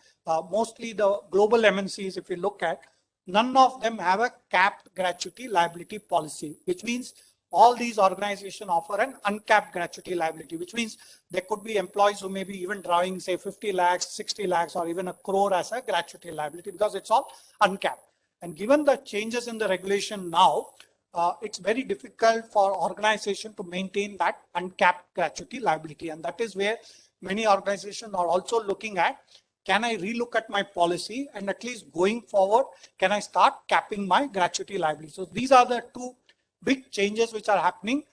mostly the global MNCs, if you look at, none of them have a capped gratuity liability policy, which means all these organizations offer an uncapped gratuity liability, which means there could be employees who may be even drawing, say, 50 lakhs, 60 lakhs, or even a crore as a gratuity liability, because it's all uncapped. And given the changes in the regulation now, it's very difficult for organization to maintain that uncapped gratuity liability. And that is where many organizations are also looking at, can I relook at my policy, and at least going forward, can I start capping my gratuity liability? So these are the two big changes which are happening,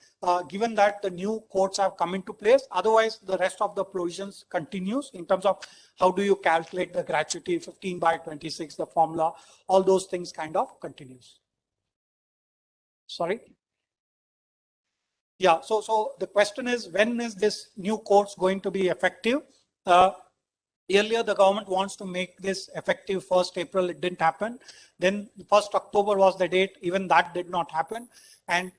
given that the new courts have come into place. Otherwise, the rest of the provisions continues in terms of how do you calculate the gratuity, 15/26, the formula, all those things kind of continues. Sorry. Yeah, so the question is, when is this new courts going to be effective? Earlier, the government wants to make this effective 1st April. It didn't happen. Then 1st October was the date. Even that did not happen. And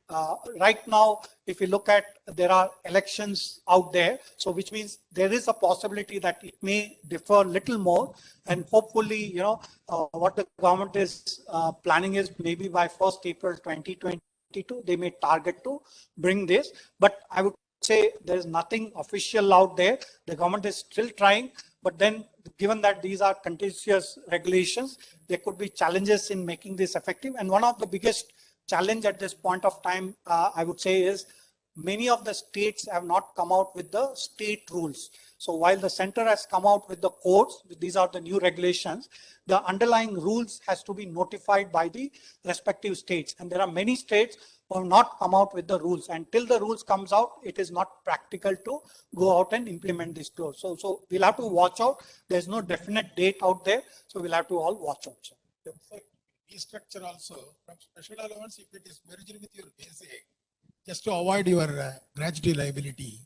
right now, if you look at, there are elections out there. So which means there is a possibility that it may differ a little more. And hopefully, what the government is planning is maybe by 1st April 2022, they may target to bring this. But I would say there is nothing official out there. The government is still trying. But then, given that these are contentious regulations, there could be challenges in making this effective. And one of the biggest challenge at this point of time, I would say, is many of the states have not come out with the state rules. So while the center has come out with the codes, these are the new regulations, the underlying rules has to be notified by the respective states. And there are many states who have not come out with the rules. And till the rules comes out, it is not practical to go out and implement this tool. So we'll have to watch out. There's no definite date out there. So we'll have to all watch out. So, Restructure also from special allowance, if it is merged with your basic, just to avoid your gratuity liability.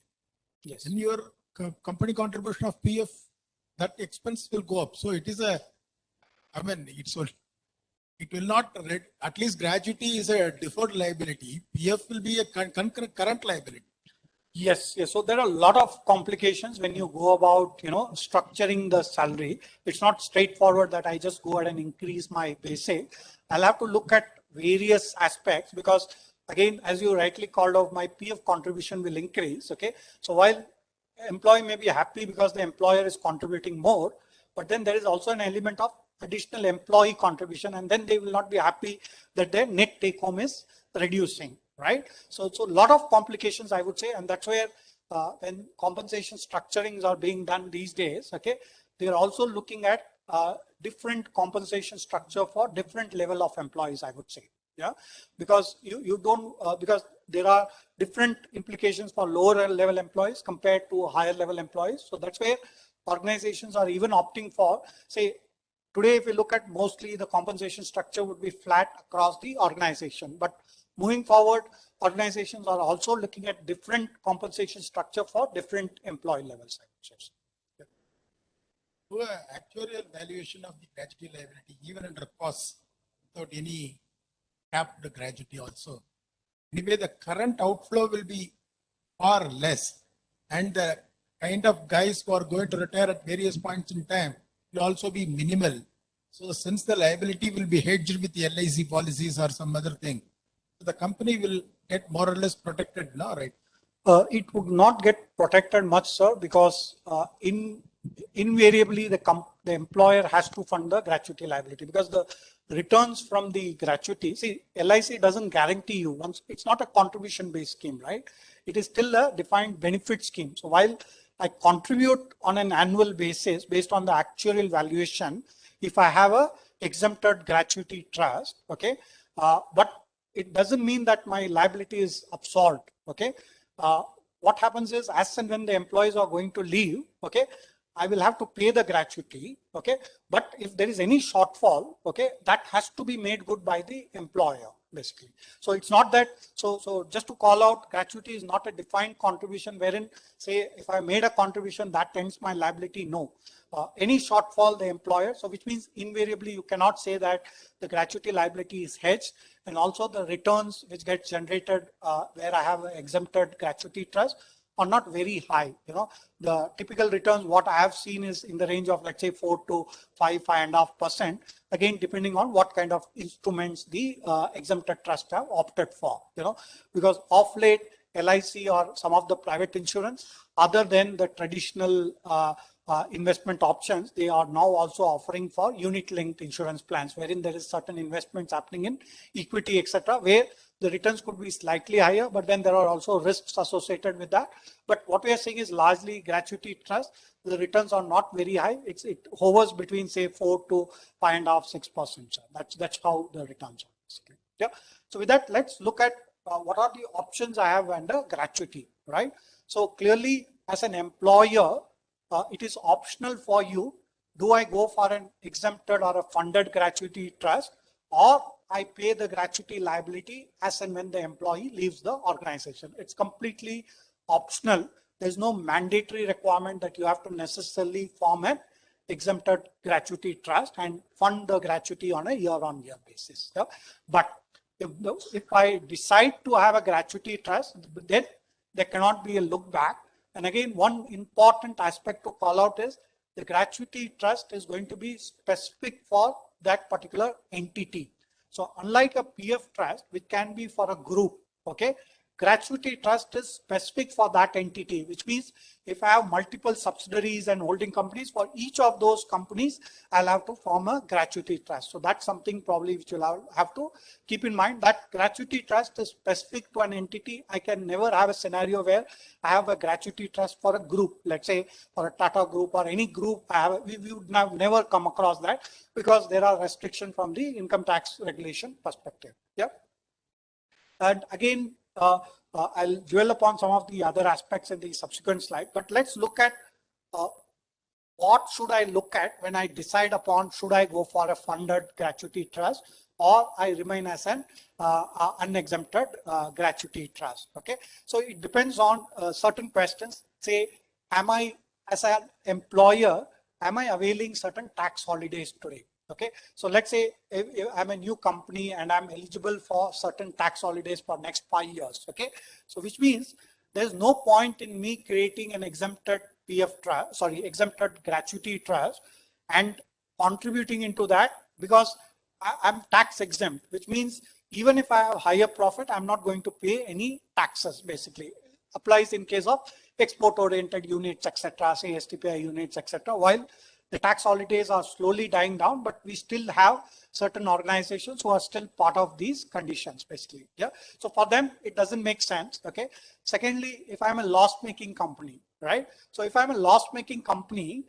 yes. In your company contribution of PF, that expense will go up. So it is it will not, at least gratuity is a deferred liability. PF will be a current liability. Yes. So there are a lot of complications when you go about, structuring the salary. It's not straightforward that I just go ahead and increase my basic. I'll have to look at various aspects, because again, as you rightly called out, my PF contribution will increase. Okay. So while employee may be happy because the employer is contributing more, but then there is also an element of additional employee contribution, and then they will not be happy that their net take home is reducing, right? So a lot of complications, I would say, and that's where when compensation structurings are being done these days, okay, they are also looking at different compensation structure for different level of employees, I would say. Yeah, because you don't because there are different implications for lower level employees compared to higher level employees. So that's where organizations are even opting for, say, today, if we look at mostly the compensation structure would be flat across the organization, but moving forward, organizations are also looking at different compensation structure for different employee levels, I would say. Do a actuarial valuation of the gratuity liability, even under costs, without any capped gratuity also. Anyway, the current outflow will be far less, and the kind of guys who are going to retire at various points in time will also be minimal. So since the liability will be hedged with the LIC policies or some other thing, the company will get more or less protected now, right? It would not get protected much, sir, because invariably the employer has to fund the gratuity liability, because the returns from the gratuity, see, LIC doesn't guarantee you once, it's not a contribution based scheme, right? It is still a defined benefit scheme. So while I contribute on an annual basis based on the actuarial valuation, if I have a exempted gratuity trust, okay, but it doesn't mean that my liability is absolved, okay. What happens is, as and when the employees are going to leave, okay, I will have to pay the gratuity, okay. But if there is any shortfall, okay, that has to be made good by the employer, basically. So it's not that, so just to call out, gratuity is not a defined contribution wherein, say, if I made a contribution that ends my liability, no. Any shortfall, the employer, so which means invariably you cannot say that the gratuity liability is hedged, and also the returns which get generated where I have an exempted gratuity trust are not very high. You know, the typical returns what I have seen is in the range of, let's say, 4 to 5.5%. Again, depending on what kind of instruments the exempted trust have opted for. You know, because of late LIC or some of the private insurance, other than the traditional investment options, they are now also offering for unit-linked insurance plans, wherein there is certain investments happening in equity, etc., where the returns could be slightly higher, but then there are also risks associated with that. But what we are saying is largely gratuity trust, the returns are not very high. It hovers between, say, 4 to 5.5%, 6%. That's how the returns are, basically. Yeah. So with that, let's look at what are the options I have under gratuity, right? So clearly, as an employer, it is optional for you. Do I go for an exempted or a funded gratuity trust, or I pay the gratuity liability as and when the employee leaves the organization? It's completely optional. There's no mandatory requirement that you have to necessarily form an exempted gratuity trust and fund the gratuity on a year-on-year basis. Yeah? But if I decide to have a gratuity trust, then there cannot be a look back. And again, one important aspect to call out is the gratuity trust is going to be specific for that particular entity. So unlike a PF trust, which can be for a group, okay, gratuity trust is specific for that entity, which means if I have multiple subsidiaries and holding companies, for each of those companies, I'll have to form a gratuity trust. So that's something probably which you'll have to keep in mind, that gratuity trust is specific to an entity. I can never have a scenario where I have a gratuity trust for a group, let's say for a Tata group or any group. We would have never come across that, because there are restrictions from the income tax regulation perspective. Yeah. And again, I'll dwell upon some of the other aspects in the subsequent slide, but let's look at what should I look at when I decide upon should I go for a funded gratuity trust or I remain as an unexempted gratuity trust. Okay, so it depends on certain questions. Say, am I as an employer, am I availing certain tax holidays today? Okay, so let's say if I'm a new company and I'm eligible for certain tax holidays for next 5 years. Okay, so which means there's no point in me creating an exempted exempted gratuity trust and contributing into that, because I'm tax exempt, which means even if I have higher profit, I'm not going to pay any taxes, basically. Applies in case of export-oriented units, etc., say STPI units, etc. While the tax holidays are slowly dying down, but we still have certain organizations who are still part of these conditions, basically. Yeah. So for them, it doesn't make sense. Okay. Secondly, if I'm a loss-making company, right? So if I'm a loss-making company,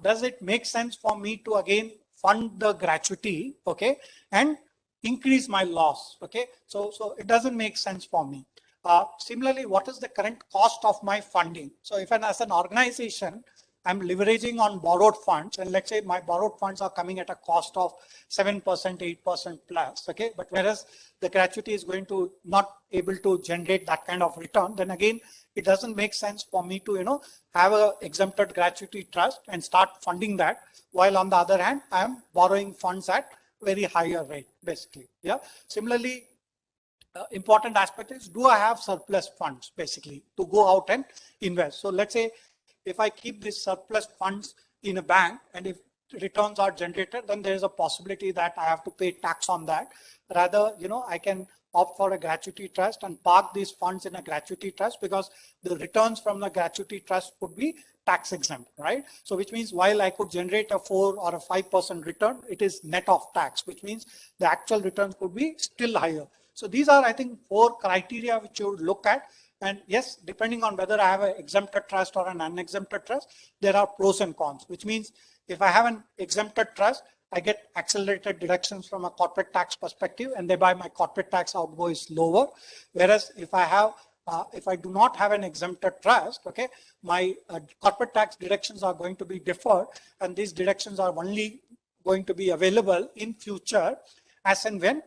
does it make sense for me to again fund the gratuity, okay, and increase my loss? Okay. So it doesn't make sense for me. Similarly, what is the current cost of my funding? So if as an organization, I'm leveraging on borrowed funds, and let's say my borrowed funds are coming at a cost of 7%, 8% plus, okay, but whereas the gratuity is going to not able to generate that kind of return, then again, it doesn't make sense for me to, have a exempted gratuity trust and start funding that, while on the other hand, I'm borrowing funds at very higher rate, basically. Yeah. Similarly, important aspect is, do I have surplus funds basically to go out and invest? So let's say if I keep this surplus funds in a bank and if returns are generated, then there is a possibility that I have to pay tax on that. Rather, I can opt for a gratuity trust and park these funds in a gratuity trust, because the returns from the gratuity trust would be tax exempt, right? So which means while I could generate a 4 or a 5% return, it is net of tax, which means the actual returns could be still higher. So these are, I think, 4 criteria which you would look at. And yes, depending on whether I have an exempted trust or an unexempted trust, there are pros and cons, which means if I have an exempted trust, I get accelerated deductions from a corporate tax perspective, and thereby my corporate tax outgo is lower. Whereas if I do not have an exempted trust, okay, my corporate tax deductions are going to be deferred, and these deductions are only going to be available in future as and when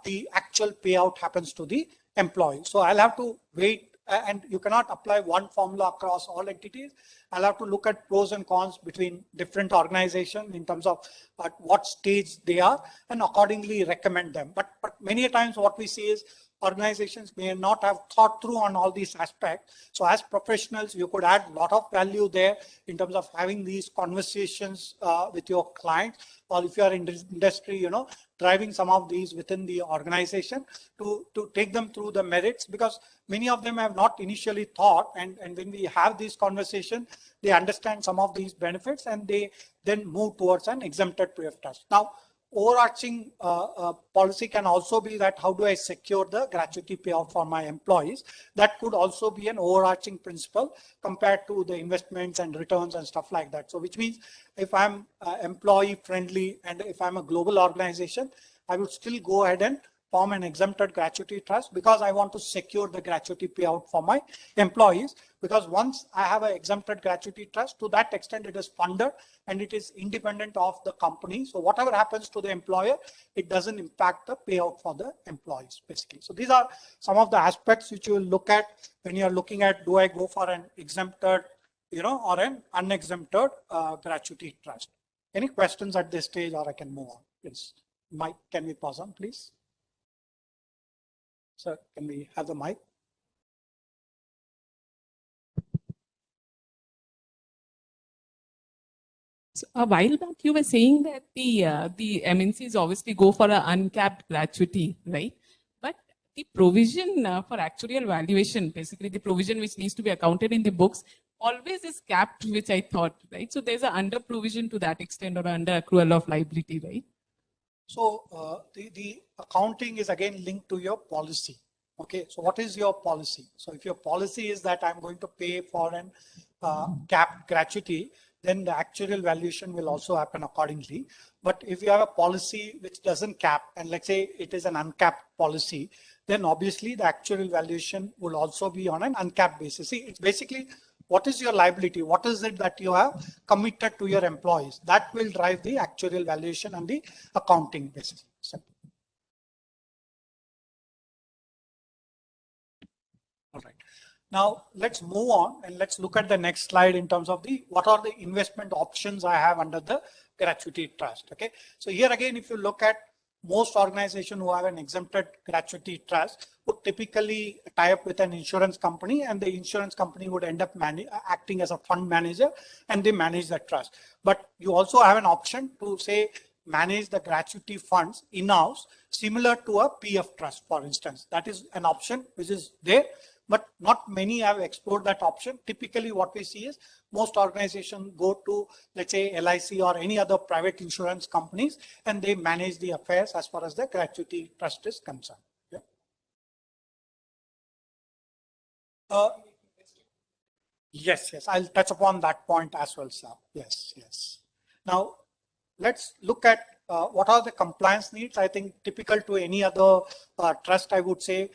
the actual payout happens to the employee. So I'll have to wait, and you cannot apply one formula across all entities. I'll have to look at pros and cons between different organizations in terms of at what stage they are, and accordingly recommend them. But many times what we see is organizations may not have thought through on all these aspects. So as professionals, you could add a lot of value there in terms of having these conversations with your clients, or if you are in this industry, driving some of these within the organization to take them through the merits, because many of them have not initially thought, and when we have this conversation, they understand some of these benefits and they then move towards an exempted PF trust. Now, overarching policy can also be that how do I secure the gratuity payout for my employees? That could also be an overarching principle compared to the investments and returns and stuff like that. So which means if I'm employee friendly and if I'm a global organization, I would still go ahead and form an exempted gratuity trust, because I want to secure the gratuity payout for my employees. Because once I have an exempted gratuity trust, to that extent it is funded and it is independent of the company. So whatever happens to the employer, it doesn't impact the payout for the employees, basically. So these are some of the aspects which you will look at when you're looking at, do I go for an exempted, or an unexempted gratuity trust? Any questions at this stage, or I can move on? Please. Mike, can we pause on, please? Sir, can we have the mic? So a while back, you were saying that the MNCs obviously go for an uncapped gratuity, right? But the provision for actuarial valuation, basically the provision which needs to be accounted in the books, always is capped, which I thought, right? So there's an under provision to that extent, or under accrual of liability, right? So the accounting is again linked to your policy. Okay, so what is your policy? So if your policy is that I'm going to pay for an capped gratuity, then the actuarial valuation will also happen accordingly. But if you have a policy which doesn't cap, and let's say it is an uncapped policy, then obviously the actuarial valuation will also be on an uncapped basis. See, it's basically, what is your liability? What is it that you have committed to your employees? That will drive the actuarial valuation and the accounting basis. All right. Now let's move on and let's look at the next slide in terms of what are the investment options I have under the gratuity trust. Okay. So here again, if you look at most organizations who have an exempted gratuity trust would typically tie up with an insurance company, and the insurance company would end up acting as a fund manager, and they manage the trust. But you also have an option to say, manage the gratuity funds in-house, similar to a PF trust, for instance. That is an option which is there, but not many have explored that option. Typically what we see is most organizations go to, let's say, LIC or any other private insurance companies, and they manage the affairs as far as the gratuity trust is concerned. Yeah. Yes, I'll touch upon that point as well, sir. Yes. Now, let's look at what are the compliance needs. I think typical to any other trust, I would say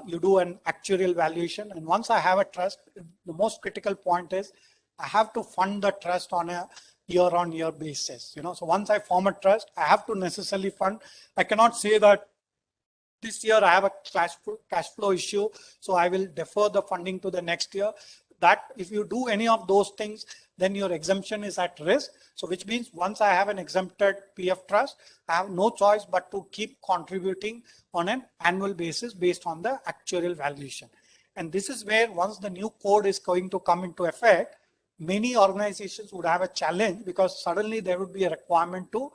you do an actuarial valuation. And once I have a trust, the most critical point is I have to fund the trust on a year-on-year basis. So once I form a trust, I have to necessarily fund. I cannot say that this year I have a cash flow issue, so I will defer the funding to the next year. That if you do any of those things, then your exemption is at risk. So which means once I have an exempted PF trust, I have no choice but to keep contributing on an annual basis based on the actuarial valuation. And this is where once the new code is going to come into effect, many organizations would have a challenge because suddenly there would be a requirement to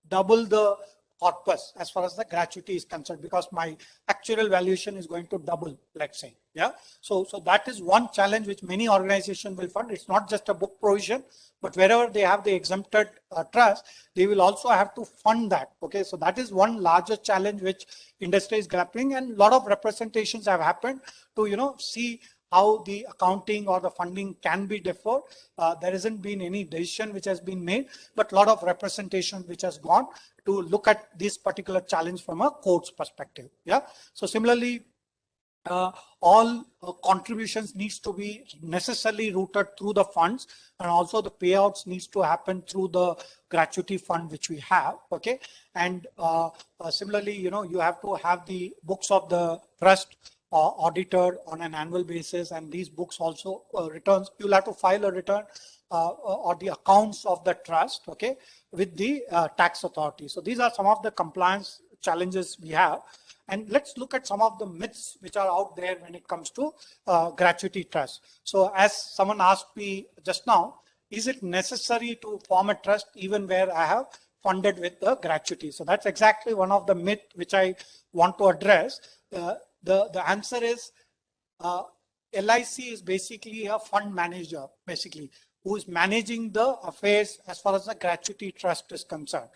double the corpus as far as the gratuity is concerned, because my actuarial valuation is going to double, let's say. Yeah. So that is one challenge which many organizations will fund. It's not just a book provision, but wherever they have the exempted trust, they will also have to fund that. Okay. So that is one larger challenge which industry is grappling, and a lot of representations have happened to, see how the accounting or the funding can be deferred. There hasn't been any decision which has been made, but a lot of representation which has gone to look at this particular challenge from a court's perspective. Yeah. So similarly, all contributions needs to be necessarily routed through the funds, and also the payouts needs to happen through the gratuity fund which we have. Okay. And similarly, you have to have the books of the trust audited on an annual basis, and these books also returns, you'll have to file a return or the accounts of the trust, okay, with the tax authority. So these are some of the compliance challenges we have. And let's look at some of the myths which are out there when it comes to gratuity trust. So as someone asked me just now, is it necessary to form a trust even where I have funded with the gratuity? So that's exactly one of the myths which I want to address. The answer is LIC is basically a fund manager, basically, who is managing the affairs as far as the gratuity trust is concerned.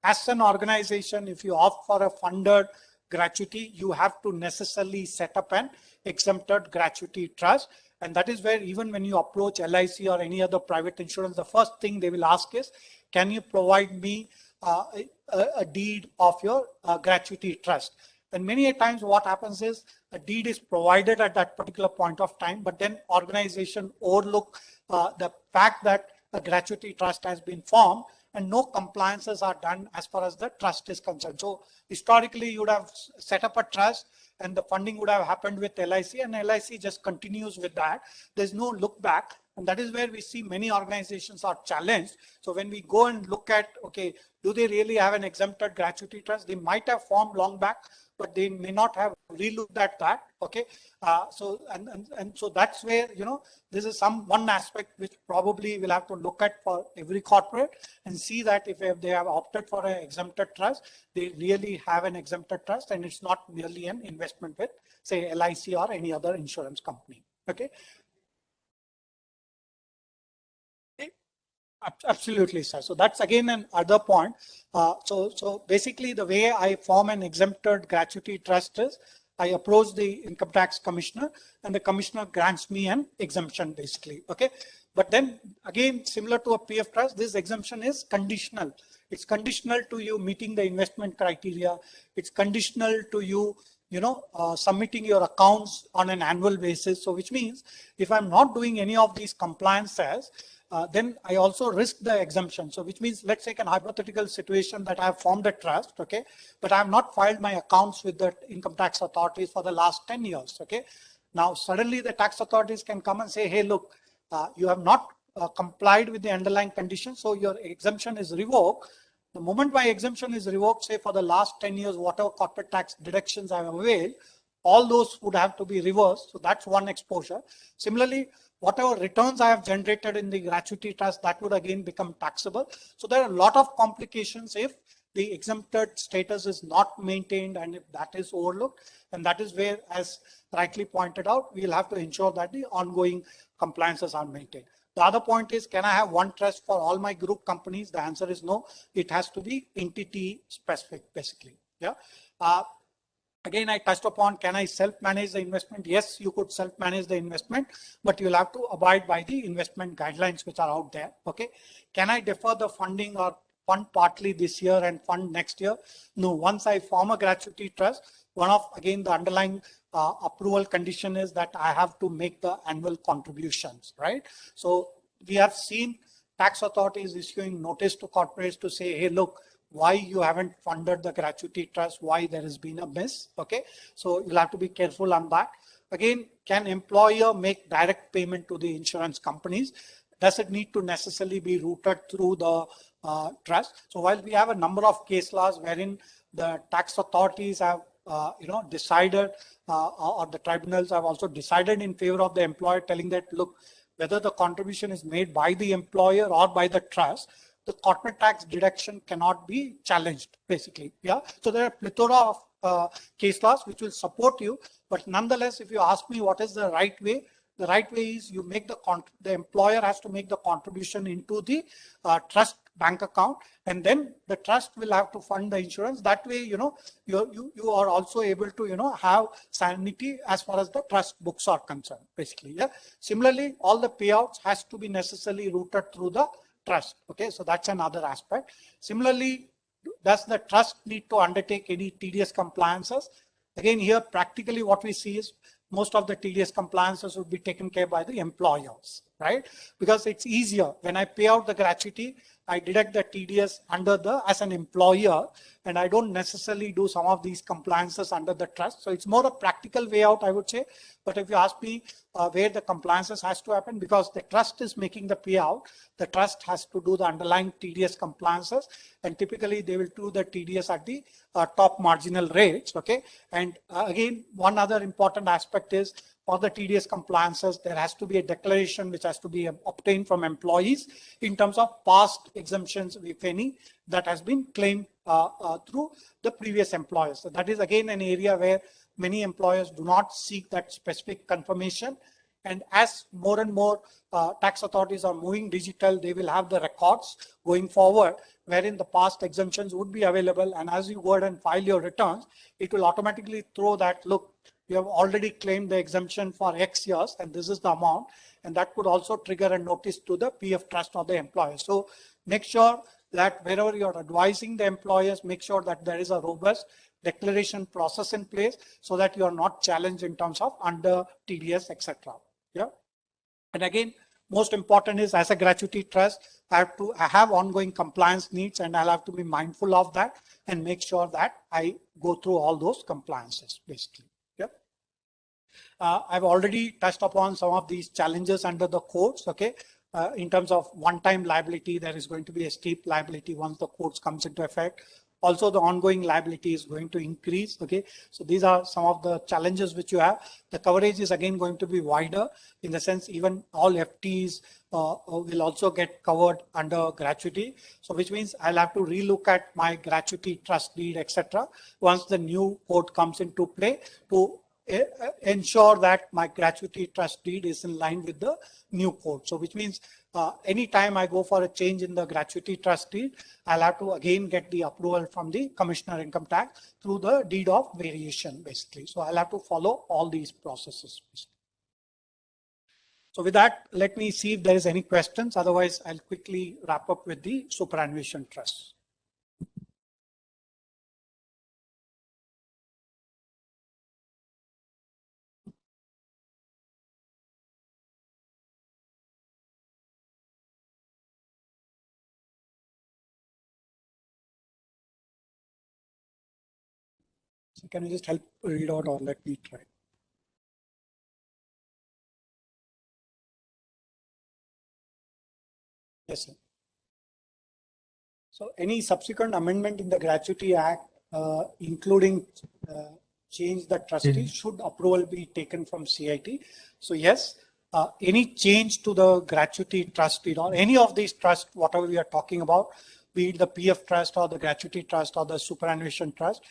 As an organization, if you opt for a funded gratuity, you have to necessarily set up an exempted gratuity trust. And that is where even when you approach LIC or any other private insurance, the first thing they will ask is, can you provide me a deed of your gratuity trust? And many a times what happens is a deed is provided at that particular point of time, but then organization overlook the fact that a gratuity trust has been formed and no compliances are done as far as the trust is concerned. So historically, you would have set up a trust and the funding would have happened with LIC, and LIC just continues with that. There's no look back. And that is where we see many organizations are challenged. So when we go and look at, okay, do they really have an exempted gratuity trust? They might have formed long back, but they may not have relooked at that. Okay. So that's where, this is one aspect which probably we'll have to look at for every corporate and see that if they have opted for an exempted trust, they really have an exempted trust and it's not merely an investment with, say, LIC or any other insurance company. Okay. Absolutely, sir. So that's again another point. So basically the way I form an exempted gratuity trust is I approach the income tax commissioner and the commissioner grants me an exemption basically. Okay. But then again, similar to a PF trust, this exemption is conditional. It's conditional to you meeting the investment criteria. It's conditional to you submitting your accounts on an annual basis. So which means if I'm not doing any of these compliances, then I also risk the exemption. So which means, let's take an hypothetical situation that I have formed a trust, okay, but I have not filed my accounts with the income tax authorities for the last 10 years, okay. Now, suddenly the tax authorities can come and say, hey, look, you have not complied with the underlying conditions, so your exemption is revoked. The moment my exemption is revoked, say for the last 10 years, whatever corporate tax deductions I have availed, all those would have to be reversed. So that's one exposure. Similarly, whatever returns I have generated in the gratuity trust, that would again become taxable. So there are a lot of complications if the exempted status is not maintained and if that is overlooked, and that is where, as rightly pointed out, we'll have to ensure that the ongoing compliances are maintained. The other point is, can I have one trust for all my group companies? The answer is no. It has to be entity specific, basically. Yeah. Again, I touched upon, can I self-manage the investment? Yes, you could self-manage the investment, but you'll have to abide by the investment guidelines which are out there. Okay. Can I defer the funding or fund partly this year and fund next year? No. Once I form a gratuity trust, one of, again, the underlying approval condition is that I have to make the annual contributions, right? So we have seen tax authorities issuing notice to corporates to say, hey, look, why you haven't funded the gratuity trust, why there has been a miss. Okay, so you'll have to be careful on that. Again, can employer make direct payment to the insurance companies? Does it need to necessarily be routed through the trust? So while we have a number of case laws wherein the tax authorities have decided, or the tribunals have also decided in favor of the employer, telling that, look, whether the contribution is made by the employer or by the trust, the corporate tax deduction cannot be challenged, basically. Yeah. So there are plethora of case laws which will support you. But nonetheless, if you ask me what is the right way, the right way is you make the employer has to make the contribution into the trust bank account, and then the trust will have to fund the insurance. That way, you are also able to, have sanity as far as the trust books are concerned, basically. Yeah. Similarly, all the payouts has to be necessarily routed through the trust. Okay, so that's another aspect. Similarly, does the trust need to undertake any TDS compliances? Again, here practically what we see is most of the TDS compliances would be taken care by the employers, right? Because it's easier when I pay out the gratuity, I deduct the TDS as an employer, and I don't necessarily do some of these compliances under the trust. So it's more a practical way out, I would say. But if you ask me where the compliances has to happen, because the trust is making the payout, the trust has to do the underlying TDS compliances, and typically they will do the TDS at the top marginal rates. Okay, and again, one other important aspect is, for the TDS compliances, there has to be a declaration which has to be obtained from employees in terms of past exemptions, if any, that has been claimed through the previous employers. So that is again an area where many employers do not seek that specific confirmation. And as more and more tax authorities are moving digital, they will have the records going forward wherein the past exemptions would be available. And as you go ahead and file your returns, it will automatically throw that, look, you have already claimed the exemption for X years, and this is the amount. And that could also trigger a notice to the PF trust or the employer. So make sure that wherever you're advising the employers, make sure that there is a robust declaration process in place so that you are not challenged in terms of under TDS, etc. Yeah. And again, most important is, as a gratuity trust, I have ongoing compliance needs, and I'll have to be mindful of that and make sure that I go through all those compliances, basically. Yeah. I've already touched upon some of these challenges under the codes. Okay. In terms of one-time liability, there is going to be a steep liability once the codes comes into effect. Also, the ongoing liability is going to increase. Okay, so these are some of the challenges which you have. The coverage is again going to be wider, in the sense even all FTs will also get covered under gratuity. So which means I'll have to relook at my gratuity trust deed, etc. once the new code comes into play, to ensure that my gratuity trust deed is in line with the new code. So which means anytime I go for a change in the gratuity trust deed, I'll have to again get the approval from the Commissioner Income Tax through the deed of variation, basically. So I'll have to follow all these processes. So with that, let me see if there is any questions. Otherwise, I'll quickly wrap up with the superannuation trust. So can you just help read out, or let me try? Yes, sir. So any subsequent amendment in the Gratuity Act, including change the trustee, should approval be taken from CIT. So yes, any change to the gratuity trust deed or any of these trusts, whatever we are talking about, be it the PF trust or the gratuity trust or the superannuation trust,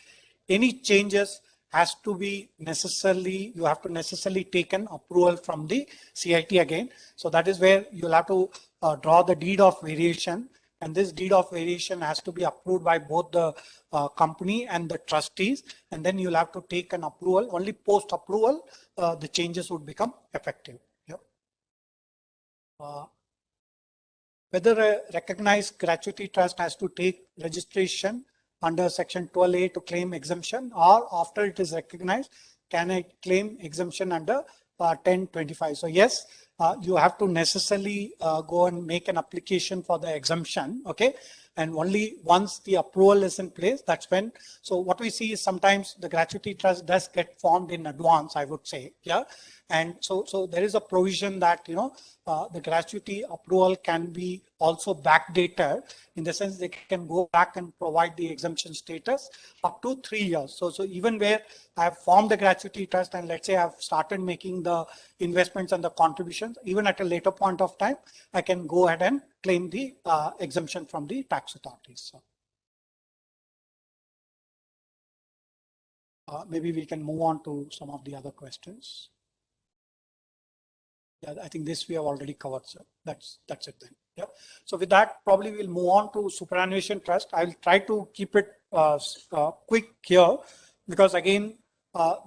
any changes has to be necessarily, you have to necessarily take an approval from the CIT again. So that is where you'll have to draw the deed of variation. And this deed of variation has to be approved by both the company and the trustees. And then you'll have to take an approval. Only post approval, the changes would become effective. Yep. Whether a recognized gratuity trust has to take registration under section 12A to claim exemption, or after it is recognized, can I claim exemption under 1025? So yes, you have to necessarily go and make an application for the exemption, okay? And only once the approval is in place, that's when. So what we see is sometimes the gratuity trust does get formed in advance, I would say, yeah. And so there is a provision that, you know, the gratuity approval can be also backdated, in the sense they can go back and provide the exemption status up to 3 years. So even where I have formed the gratuity trust and let's say I've started making the investments and the contributions, even at a later point of time, I can go ahead and claim the exemption from the tax authorities. So, maybe we can move on to some of the other questions. Yeah, I think this we have already covered, sir. That's it then. Yeah. So with that, probably we'll move on to superannuation trust. I'll try to keep it quick here, because again,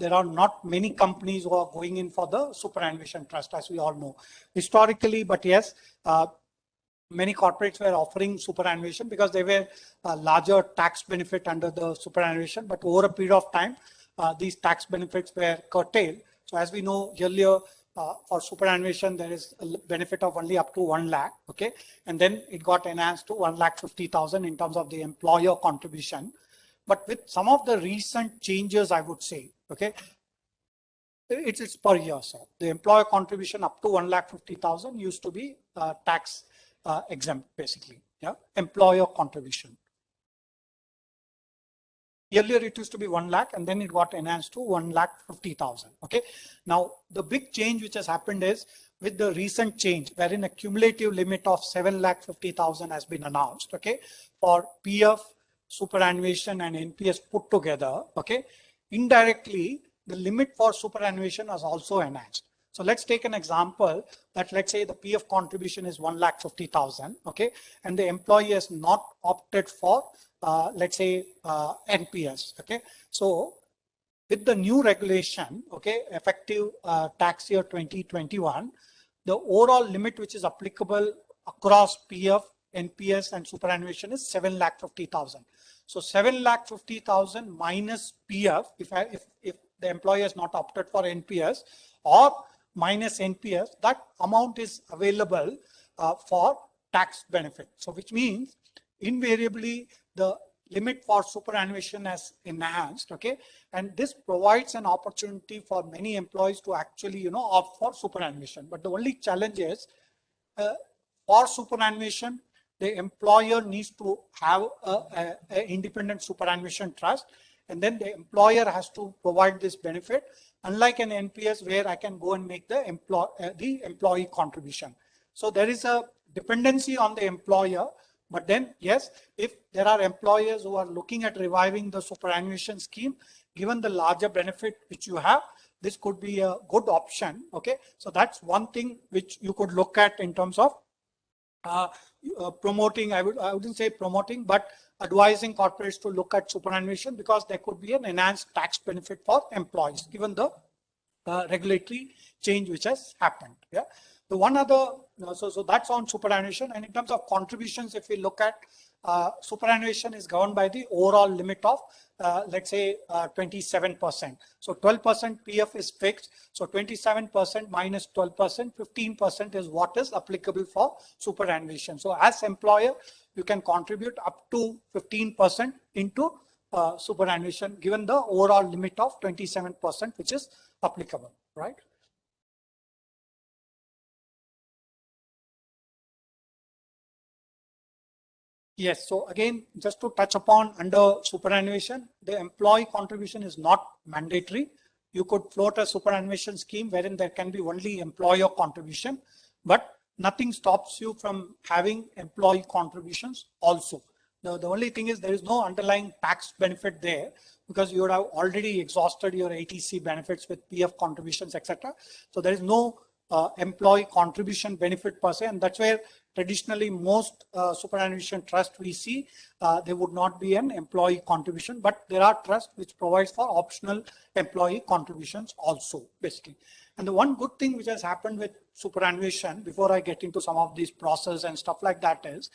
there are not many companies who are going in for the superannuation trust, as we all know historically. But yes, many corporates were offering superannuation because they were a larger tax benefit under the superannuation. But over a period of time, these tax benefits were curtailed. So as we know earlier, for superannuation, there is a benefit of only up to 1 lakh, okay? And then it got enhanced to 1,50,000 in terms of the employer contribution. But with some of the recent changes, I would say, okay, it's per year, sir. The employer contribution up to 1,50,000 used to be tax exempt, basically, yeah, employer contribution. Earlier it used to be 1 lakh, and then it got enhanced to 1,50,000. Okay. Now the big change which has happened is with the recent change, wherein a cumulative limit of 7,50,000 has been announced. Okay, for PF, superannuation, and NPS put together. Okay, indirectly the limit for superannuation was also enhanced. So let's take an example that let's say the PF contribution is 1,50,000. Okay, and the employee has not opted for let's say NPS. Okay, so with the new regulation, okay, effective tax year 2021, the overall limit which is applicable across PF, NPS, and superannuation is 7,50,000. So 7,50,000 minus PF, if the employer has not opted for NPS, or minus NPS, that amount is available for tax benefit. So which means invariably the limit for superannuation has enhanced, okay, and this provides an opportunity for many employees to actually, you know, opt for superannuation. But the only challenge is for superannuation, the employer needs to have a independent superannuation trust, and then the employer has to provide this benefit, unlike an NPS where I can go and make the employee contribution. So there is a dependency on the employer. But then, yes, if there are employers who are looking at reviving the superannuation scheme, given the larger benefit which you have, this could be a good option. Okay, so that's one thing which you could look at in terms of promoting. I wouldn't say promoting, but advising corporates to look at superannuation, because there could be an enhanced tax benefit for employees given the regulatory change which has happened. Yeah. The one other, so that's on superannuation. And in terms of contributions, if we look at superannuation is governed by the overall limit of, let's say 27%. So 12% PF is fixed. So 27% minus 12%, 15% is what is applicable for superannuation. So as employer, you can contribute up to 15% into superannuation, given the overall limit of 27%, which is applicable, right? Yes. So again, just to touch upon under superannuation, the employee contribution is not mandatory. You could float a superannuation scheme wherein there can be only employer contribution, but nothing stops you from having employee contributions also. The only thing is there is no underlying tax benefit there because you would have already exhausted your ATC benefits with PF contributions, etc. So there is no employee contribution benefit per se, and that's where traditionally most superannuation trust we see, there would not be an employee contribution, but there are trusts which provides for optional employee contributions also, basically. And the one good thing which has happened with superannuation, before I get into some of these process and stuff like that, is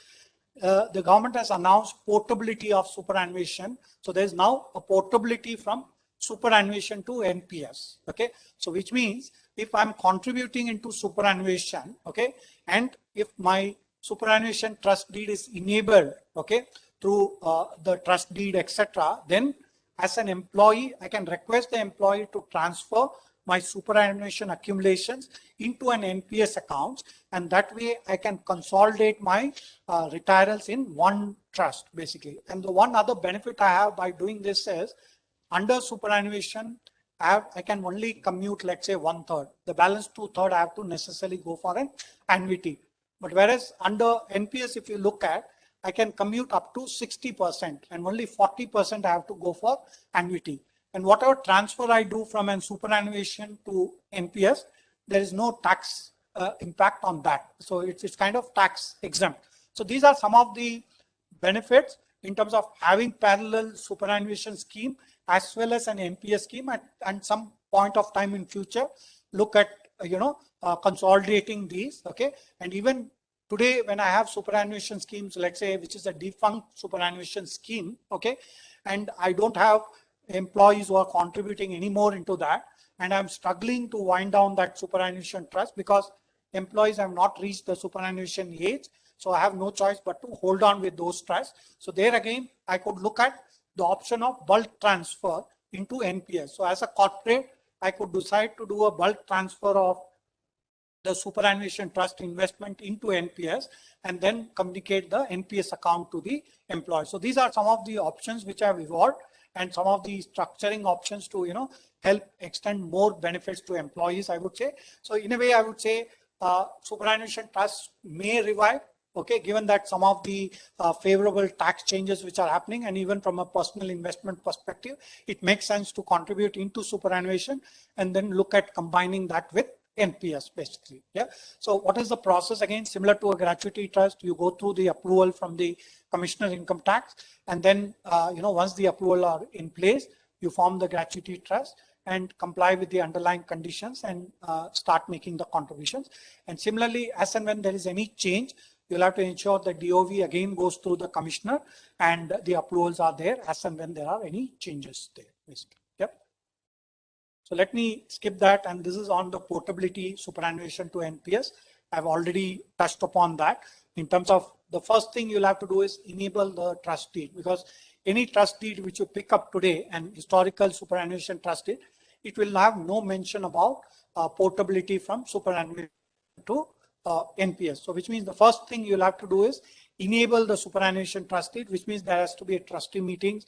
the government has announced portability of superannuation. So there is now a portability from superannuation to NPS. Okay, so which means if I'm contributing into superannuation, okay, and if my superannuation trust deed is enabled, okay, through the trust deed, etc., then as an employee, I can request the employee to transfer my superannuation accumulations into an NPS account, and that way I can consolidate my retirals in one trust, basically. And the one other benefit I have by doing this is, under superannuation, I can only commute, let's say 1/3. The balance 2/3 I have to necessarily go for an annuity. But whereas under NPS, if you look at, I can commute up to 60% and only 40% I have to go for annuity. And whatever transfer I do from an superannuation to NPS, there is no tax impact on that. So it's kind of tax exempt. So these are some of the benefits in terms of having parallel superannuation scheme as well as an NPS scheme, and some point of time in future, look at, consolidating these. Okay. And even today, when I have superannuation schemes, let's say, which is a defunct superannuation scheme, okay, and I don't have employees who are contributing anymore into that, and I'm struggling to wind down that superannuation trust because employees have not reached the superannuation age, so I have no choice but to hold on with those trusts. So there again, I could look at the option of bulk transfer into NPS. So as a corporate, I could decide to do a bulk transfer of the superannuation trust investment into NPS and then communicate the NPS account to the employee. So these are some of the options which have evolved, and some of the structuring options to help extend more benefits to employees, I would say. So in a way, I would say superannuation trusts may revive, okay, given that some of the favorable tax changes which are happening, and even from a personal investment perspective, it makes sense to contribute into superannuation and then look at combining that with NPS, basically. Yeah. So what is the process? Again, similar to a gratuity trust, you go through the approval from the Commissioner Income Tax, and then once the approval are in place, you form the gratuity trust and comply with the underlying conditions and start making the contributions. And similarly, as and when there is any change, you'll have to ensure that DOV again goes through the commissioner and the approvals are there as and when there are any changes there, basically. Yep. So let me skip that, and this is on the portability superannuation to NPS. I've already touched upon that. In terms of the first thing you'll have to do is enable the trust deed, because any trust deed which you pick up today and historical superannuation trust deed, it will have no mention about portability from superannuation to NPS. So which means the first thing you'll have to do is enable the superannuation trust deed, which means there has to be a trustee meetings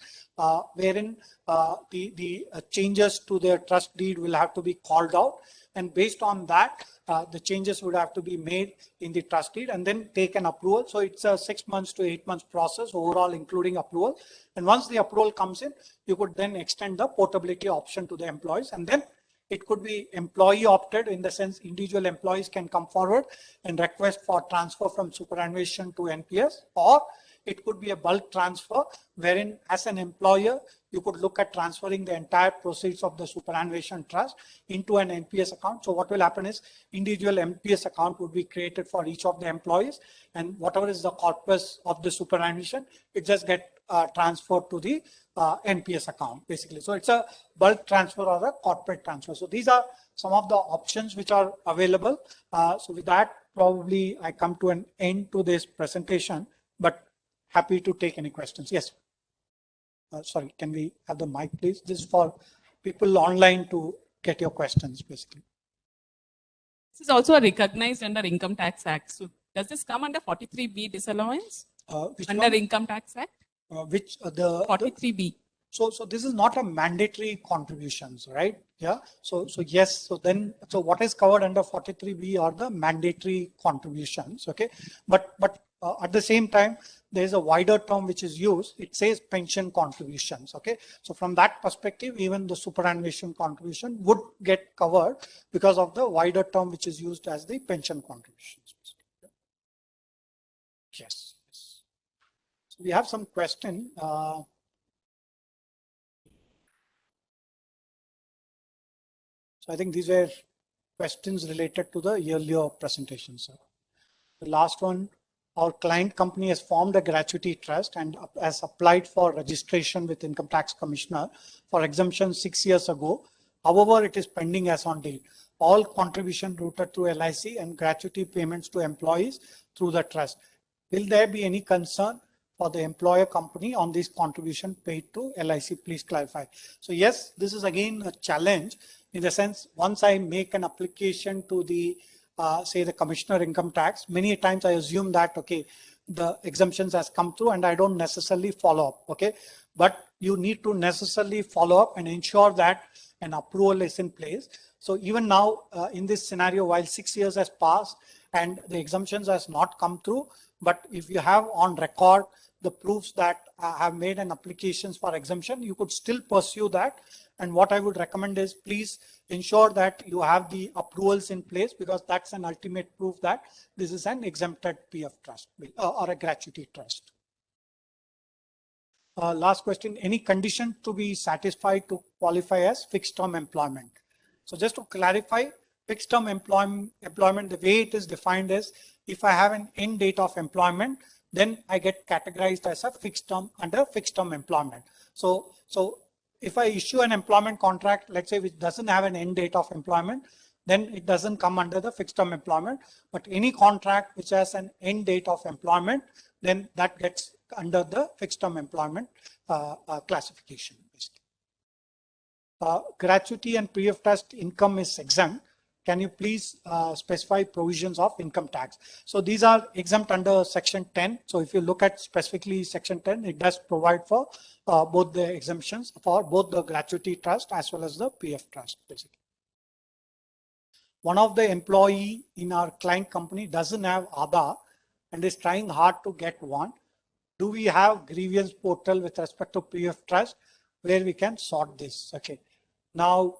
wherein the changes to their trust deed will have to be called out, and based on that the changes would have to be made in the trust deed and then take an approval. So it's a 6 months to 8 months process overall, including approval. And once the approval comes in, you could then extend the portability option to the employees, and then it could be employee opted, in the sense individual employees can come forward and request for transfer from superannuation to NPS, or it could be a bulk transfer wherein as an employer, you could look at transferring the entire proceeds of the superannuation trust into an NPS account. So what will happen is individual NPS account would be created for each of the employees, and whatever is the corpus of the superannuation, it just get transferred to the NPS account, basically. So it's a bulk transfer or a corporate transfer. So these are some of the options which are available. So with that, probably I come to an end to this presentation, but happy to take any questions. Yes. Sorry, can we have the mic, please? This is for people online to get your questions, basically. This is also recognized under Income Tax Act. So does this come under 43B disallowance Which under one? Income Tax Act? The 43B. So this is not a mandatory contributions, right? Yeah. So yes. So what is covered under 43B are the mandatory contributions. Okay. But at the same time, there is a wider term which is used. It says pension contributions. Okay. So from that perspective, even the superannuation contribution would get covered because of the wider term which is used as the pension contributions. Yes. So we have some question. So I think these were questions related to the earlier presentation, sir. The last one, our client company has formed a gratuity trust and has applied for registration with Income Tax Commissioner for exemption 6 years ago. However, it is pending as on date. All contribution routed through LIC and gratuity payments to employees through the trust. Will there be any concern for the employer company on this contribution paid to LIC? Please clarify. So yes, this is again a challenge in the sense, once I make an application to the say the Commissioner Income Tax, many times I assume that, okay, the exemptions has come through and I don't necessarily follow up. Okay. But you need to necessarily follow up and ensure that an approval is in place. So even now in this scenario, while 6 years has passed and the exemptions has not come through, but if you have on record the proofs that have made an applications for exemption, you could still pursue that. And what I would recommend is please ensure that you have the approvals in place, because that's an ultimate proof that this is an exempted PF trust or a gratuity trust. Last question, any condition to be satisfied to qualify as fixed term employment? So just to clarify, fixed term employment, the way it is defined is, if I have an end date of employment, then I get categorized as a fixed term under fixed term employment. So if I issue an employment contract, let's say, which doesn't have an end date of employment, then it doesn't come under the fixed term employment. But any contract which has an end date of employment, then that gets under the fixed term employment classification. Gratuity and PF trust income is exempt. Can you please specify provisions of income tax? So these are exempt under section 10. So if you look at specifically section 10, it does provide for both the exemptions for both the gratuity trust as well as the PF trust, basically. One of the employee in our client company doesn't have Aadhaar and is trying hard to get one. Do we have grievance portal with respect to PF trust where we can sort this? Okay. Now,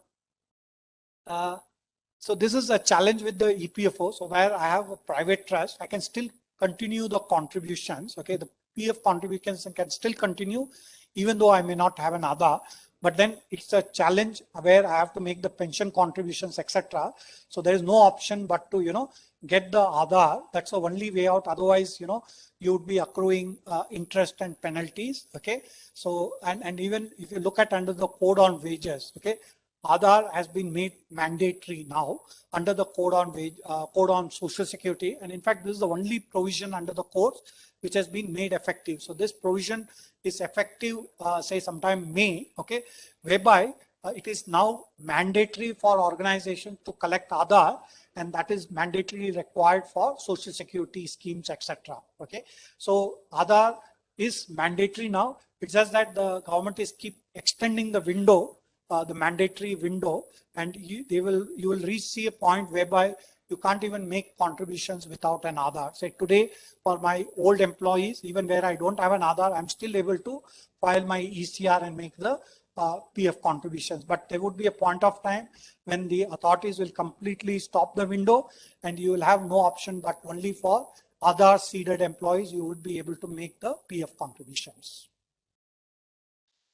so this is a challenge with the EPFO. So where I have a private trust, I can still continue the contributions. Okay, the PF contributions can still continue, even though I may not have an Aadhaar. But then it's a challenge where I have to make the pension contributions, etc. So there is no option but to, get the Aadhaar. That's the only way out. Otherwise, you would be accruing interest and penalties. Okay, so and even if you look at under the code on wages, okay, Aadhaar has been made mandatory now under the code on social security. And in fact, this is the only provision under the codes which has been made effective. So this provision is effective, say sometime May, okay, whereby it is now mandatory for organizations to collect Aadhaar, and that is mandatory required for social security schemes, etc. Okay, so Aadhaar is mandatory now. It's just that the government is keep extending the window, the mandatory window, and you will reach a point whereby you can't even make contributions without an Aadhaar. Say today, for my old employees, even where I don't have an Aadhaar, I'm still able to file my ECR and make the PF contributions. But there would be a point of time when the authorities will completely stop the window and you will have no option but only for Aadhaar seeded employees, you would be able to make the PF contributions.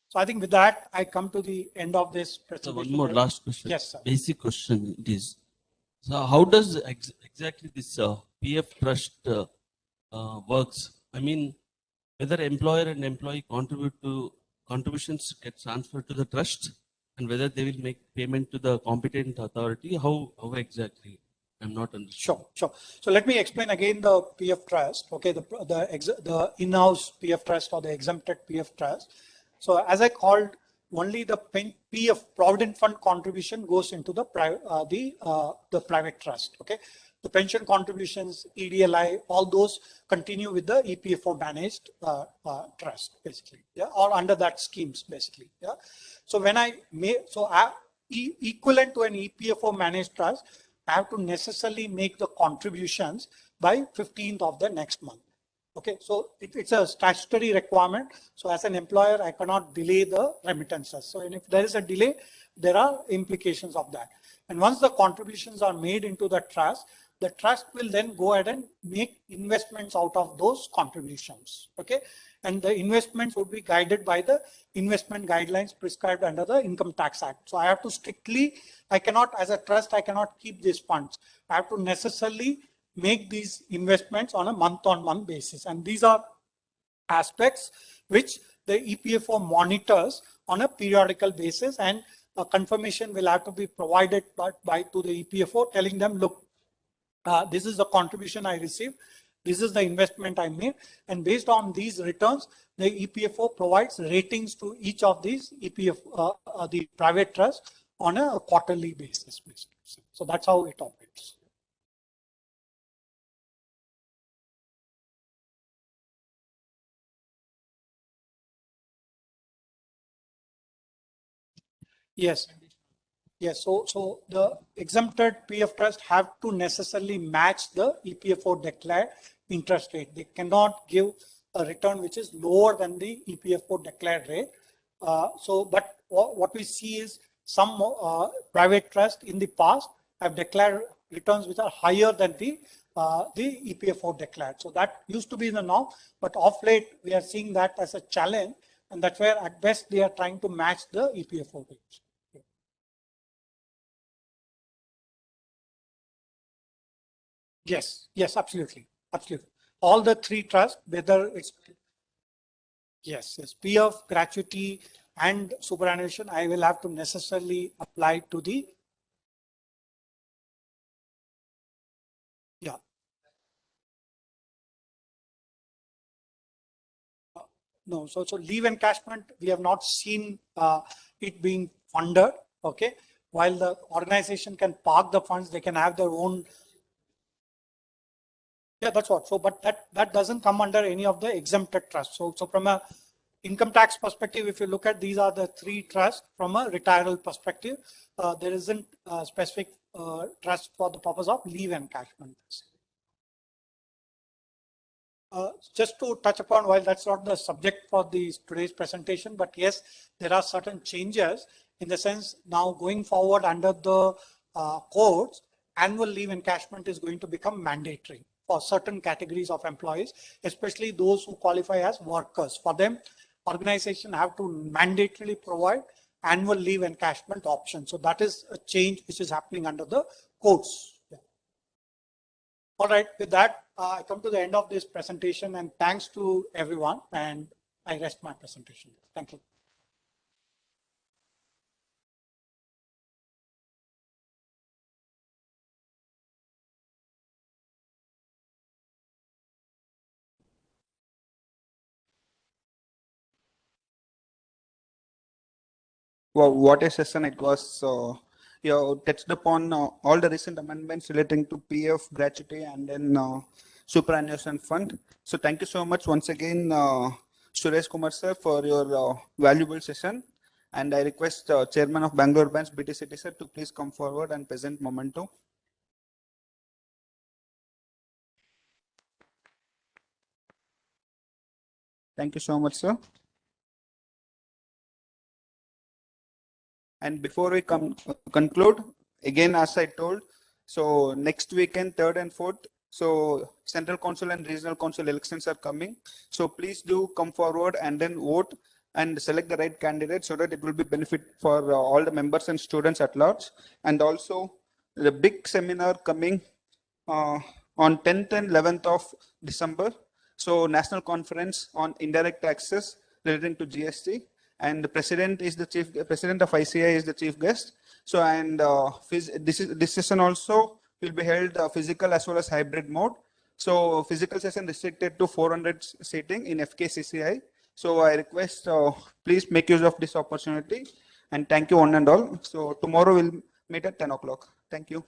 So I think with that, I come to the end of this So presentation. one more last question. Yes, sir. Basic question it is. So how does exactly this PF trust works? I mean, whether employer and employee contributions get transferred to the trust, and whether they will make payment to the competent authority. How exactly? I'm not understanding. Sure. So let me explain again the PF trust. Okay, the in-house PF trust or the exempted PF trust. So as I called, only the PF Provident Fund contribution goes into the private trust. Okay, the pension contributions, EDLI, all those continue with the EPFO managed trust, basically, yeah, or under that schemes, basically, yeah. So when equivalent to an EPFO managed trust, I have to necessarily make the contributions by 15th of the next month. Okay, so it's a statutory requirement. So as an employer, I cannot delay the remittances. So and if there is a delay, there are implications of that. And once the contributions are made into the trust will then go ahead and make investments out of those contributions. Okay, and the investments would be guided by the investment guidelines prescribed under the Income Tax Act. So I have to strictly, I cannot, as a trust, I cannot keep these funds. I have to necessarily make these investments on a month-on-month basis. And these are aspects which the EPFO monitors on a periodical basis, and a confirmation will have to be provided by to the EPFO telling them, look, this is the contribution I received, this is the investment I made, and based on these returns, the EPFO provides ratings to each of these the private trusts on a quarterly basis. So that's how it operates. Yes. Yes. So the exempted PF trust have to necessarily match the EPFO declared interest rate. They cannot give a return which is lower than the EPFO declared rate. But what we see is some private trust in the past have declared returns which are higher than the EPFO declared. So that used to be the norm, but of late we are seeing that as a challenge, and that's where at best they are trying to match the EPFO rates. Yes, absolutely. All the three trusts, whether it's yes, PF, gratuity, and superannuation, I will have to necessarily apply to the no. So leave encashment, we have not seen it being funded. Okay, while the organization can park the funds, they can have their own. Yeah, that's what. So, but that doesn't come under any of the exempted trusts. So from a income tax perspective, if you look at these are the three trusts from a retirement perspective, there isn't a specific trust for the purpose of leave encashment. Just to touch upon, while that's not the subject for today's presentation, but yes, there are certain changes in the sense now going forward under the codes, annual leave encashment is going to become mandatory for certain categories of employees, especially those who qualify as workers. For them, organization have to mandatorily provide annual leave encashment option. So that is a change which is happening under the codes. Yeah. All right, with that, I come to the end of this presentation, and thanks to everyone, and I rest my presentation. Thank you. Wow, what a session it was. You touched upon all the recent amendments relating to PF, gratuity, and then superannuation fund. So thank you so much once again, Suresh Kumar sir, for your valuable session. And I request Chairman of Bangalore Branch, BT City sir, to please come forward and present memento. Thank you so much, sir. And before we conclude, again, as I told, so next weekend, 3rd and 4th, so Central Council and Regional Council elections are coming. So please do come forward and then vote and select the right candidate so that it will be benefit for all the members and students at large. And also the big seminar coming on 10th and 11th of December. So National Conference on Indirect Taxes relating to GST. And the president of ICI is the chief guest. So, and this session also will be held physical as well as hybrid mode. So physical session restricted to 400 seating in FKCCI. So I request, please make use of this opportunity, and thank you one and all. So tomorrow we'll meet at 10 o'clock. Thank you.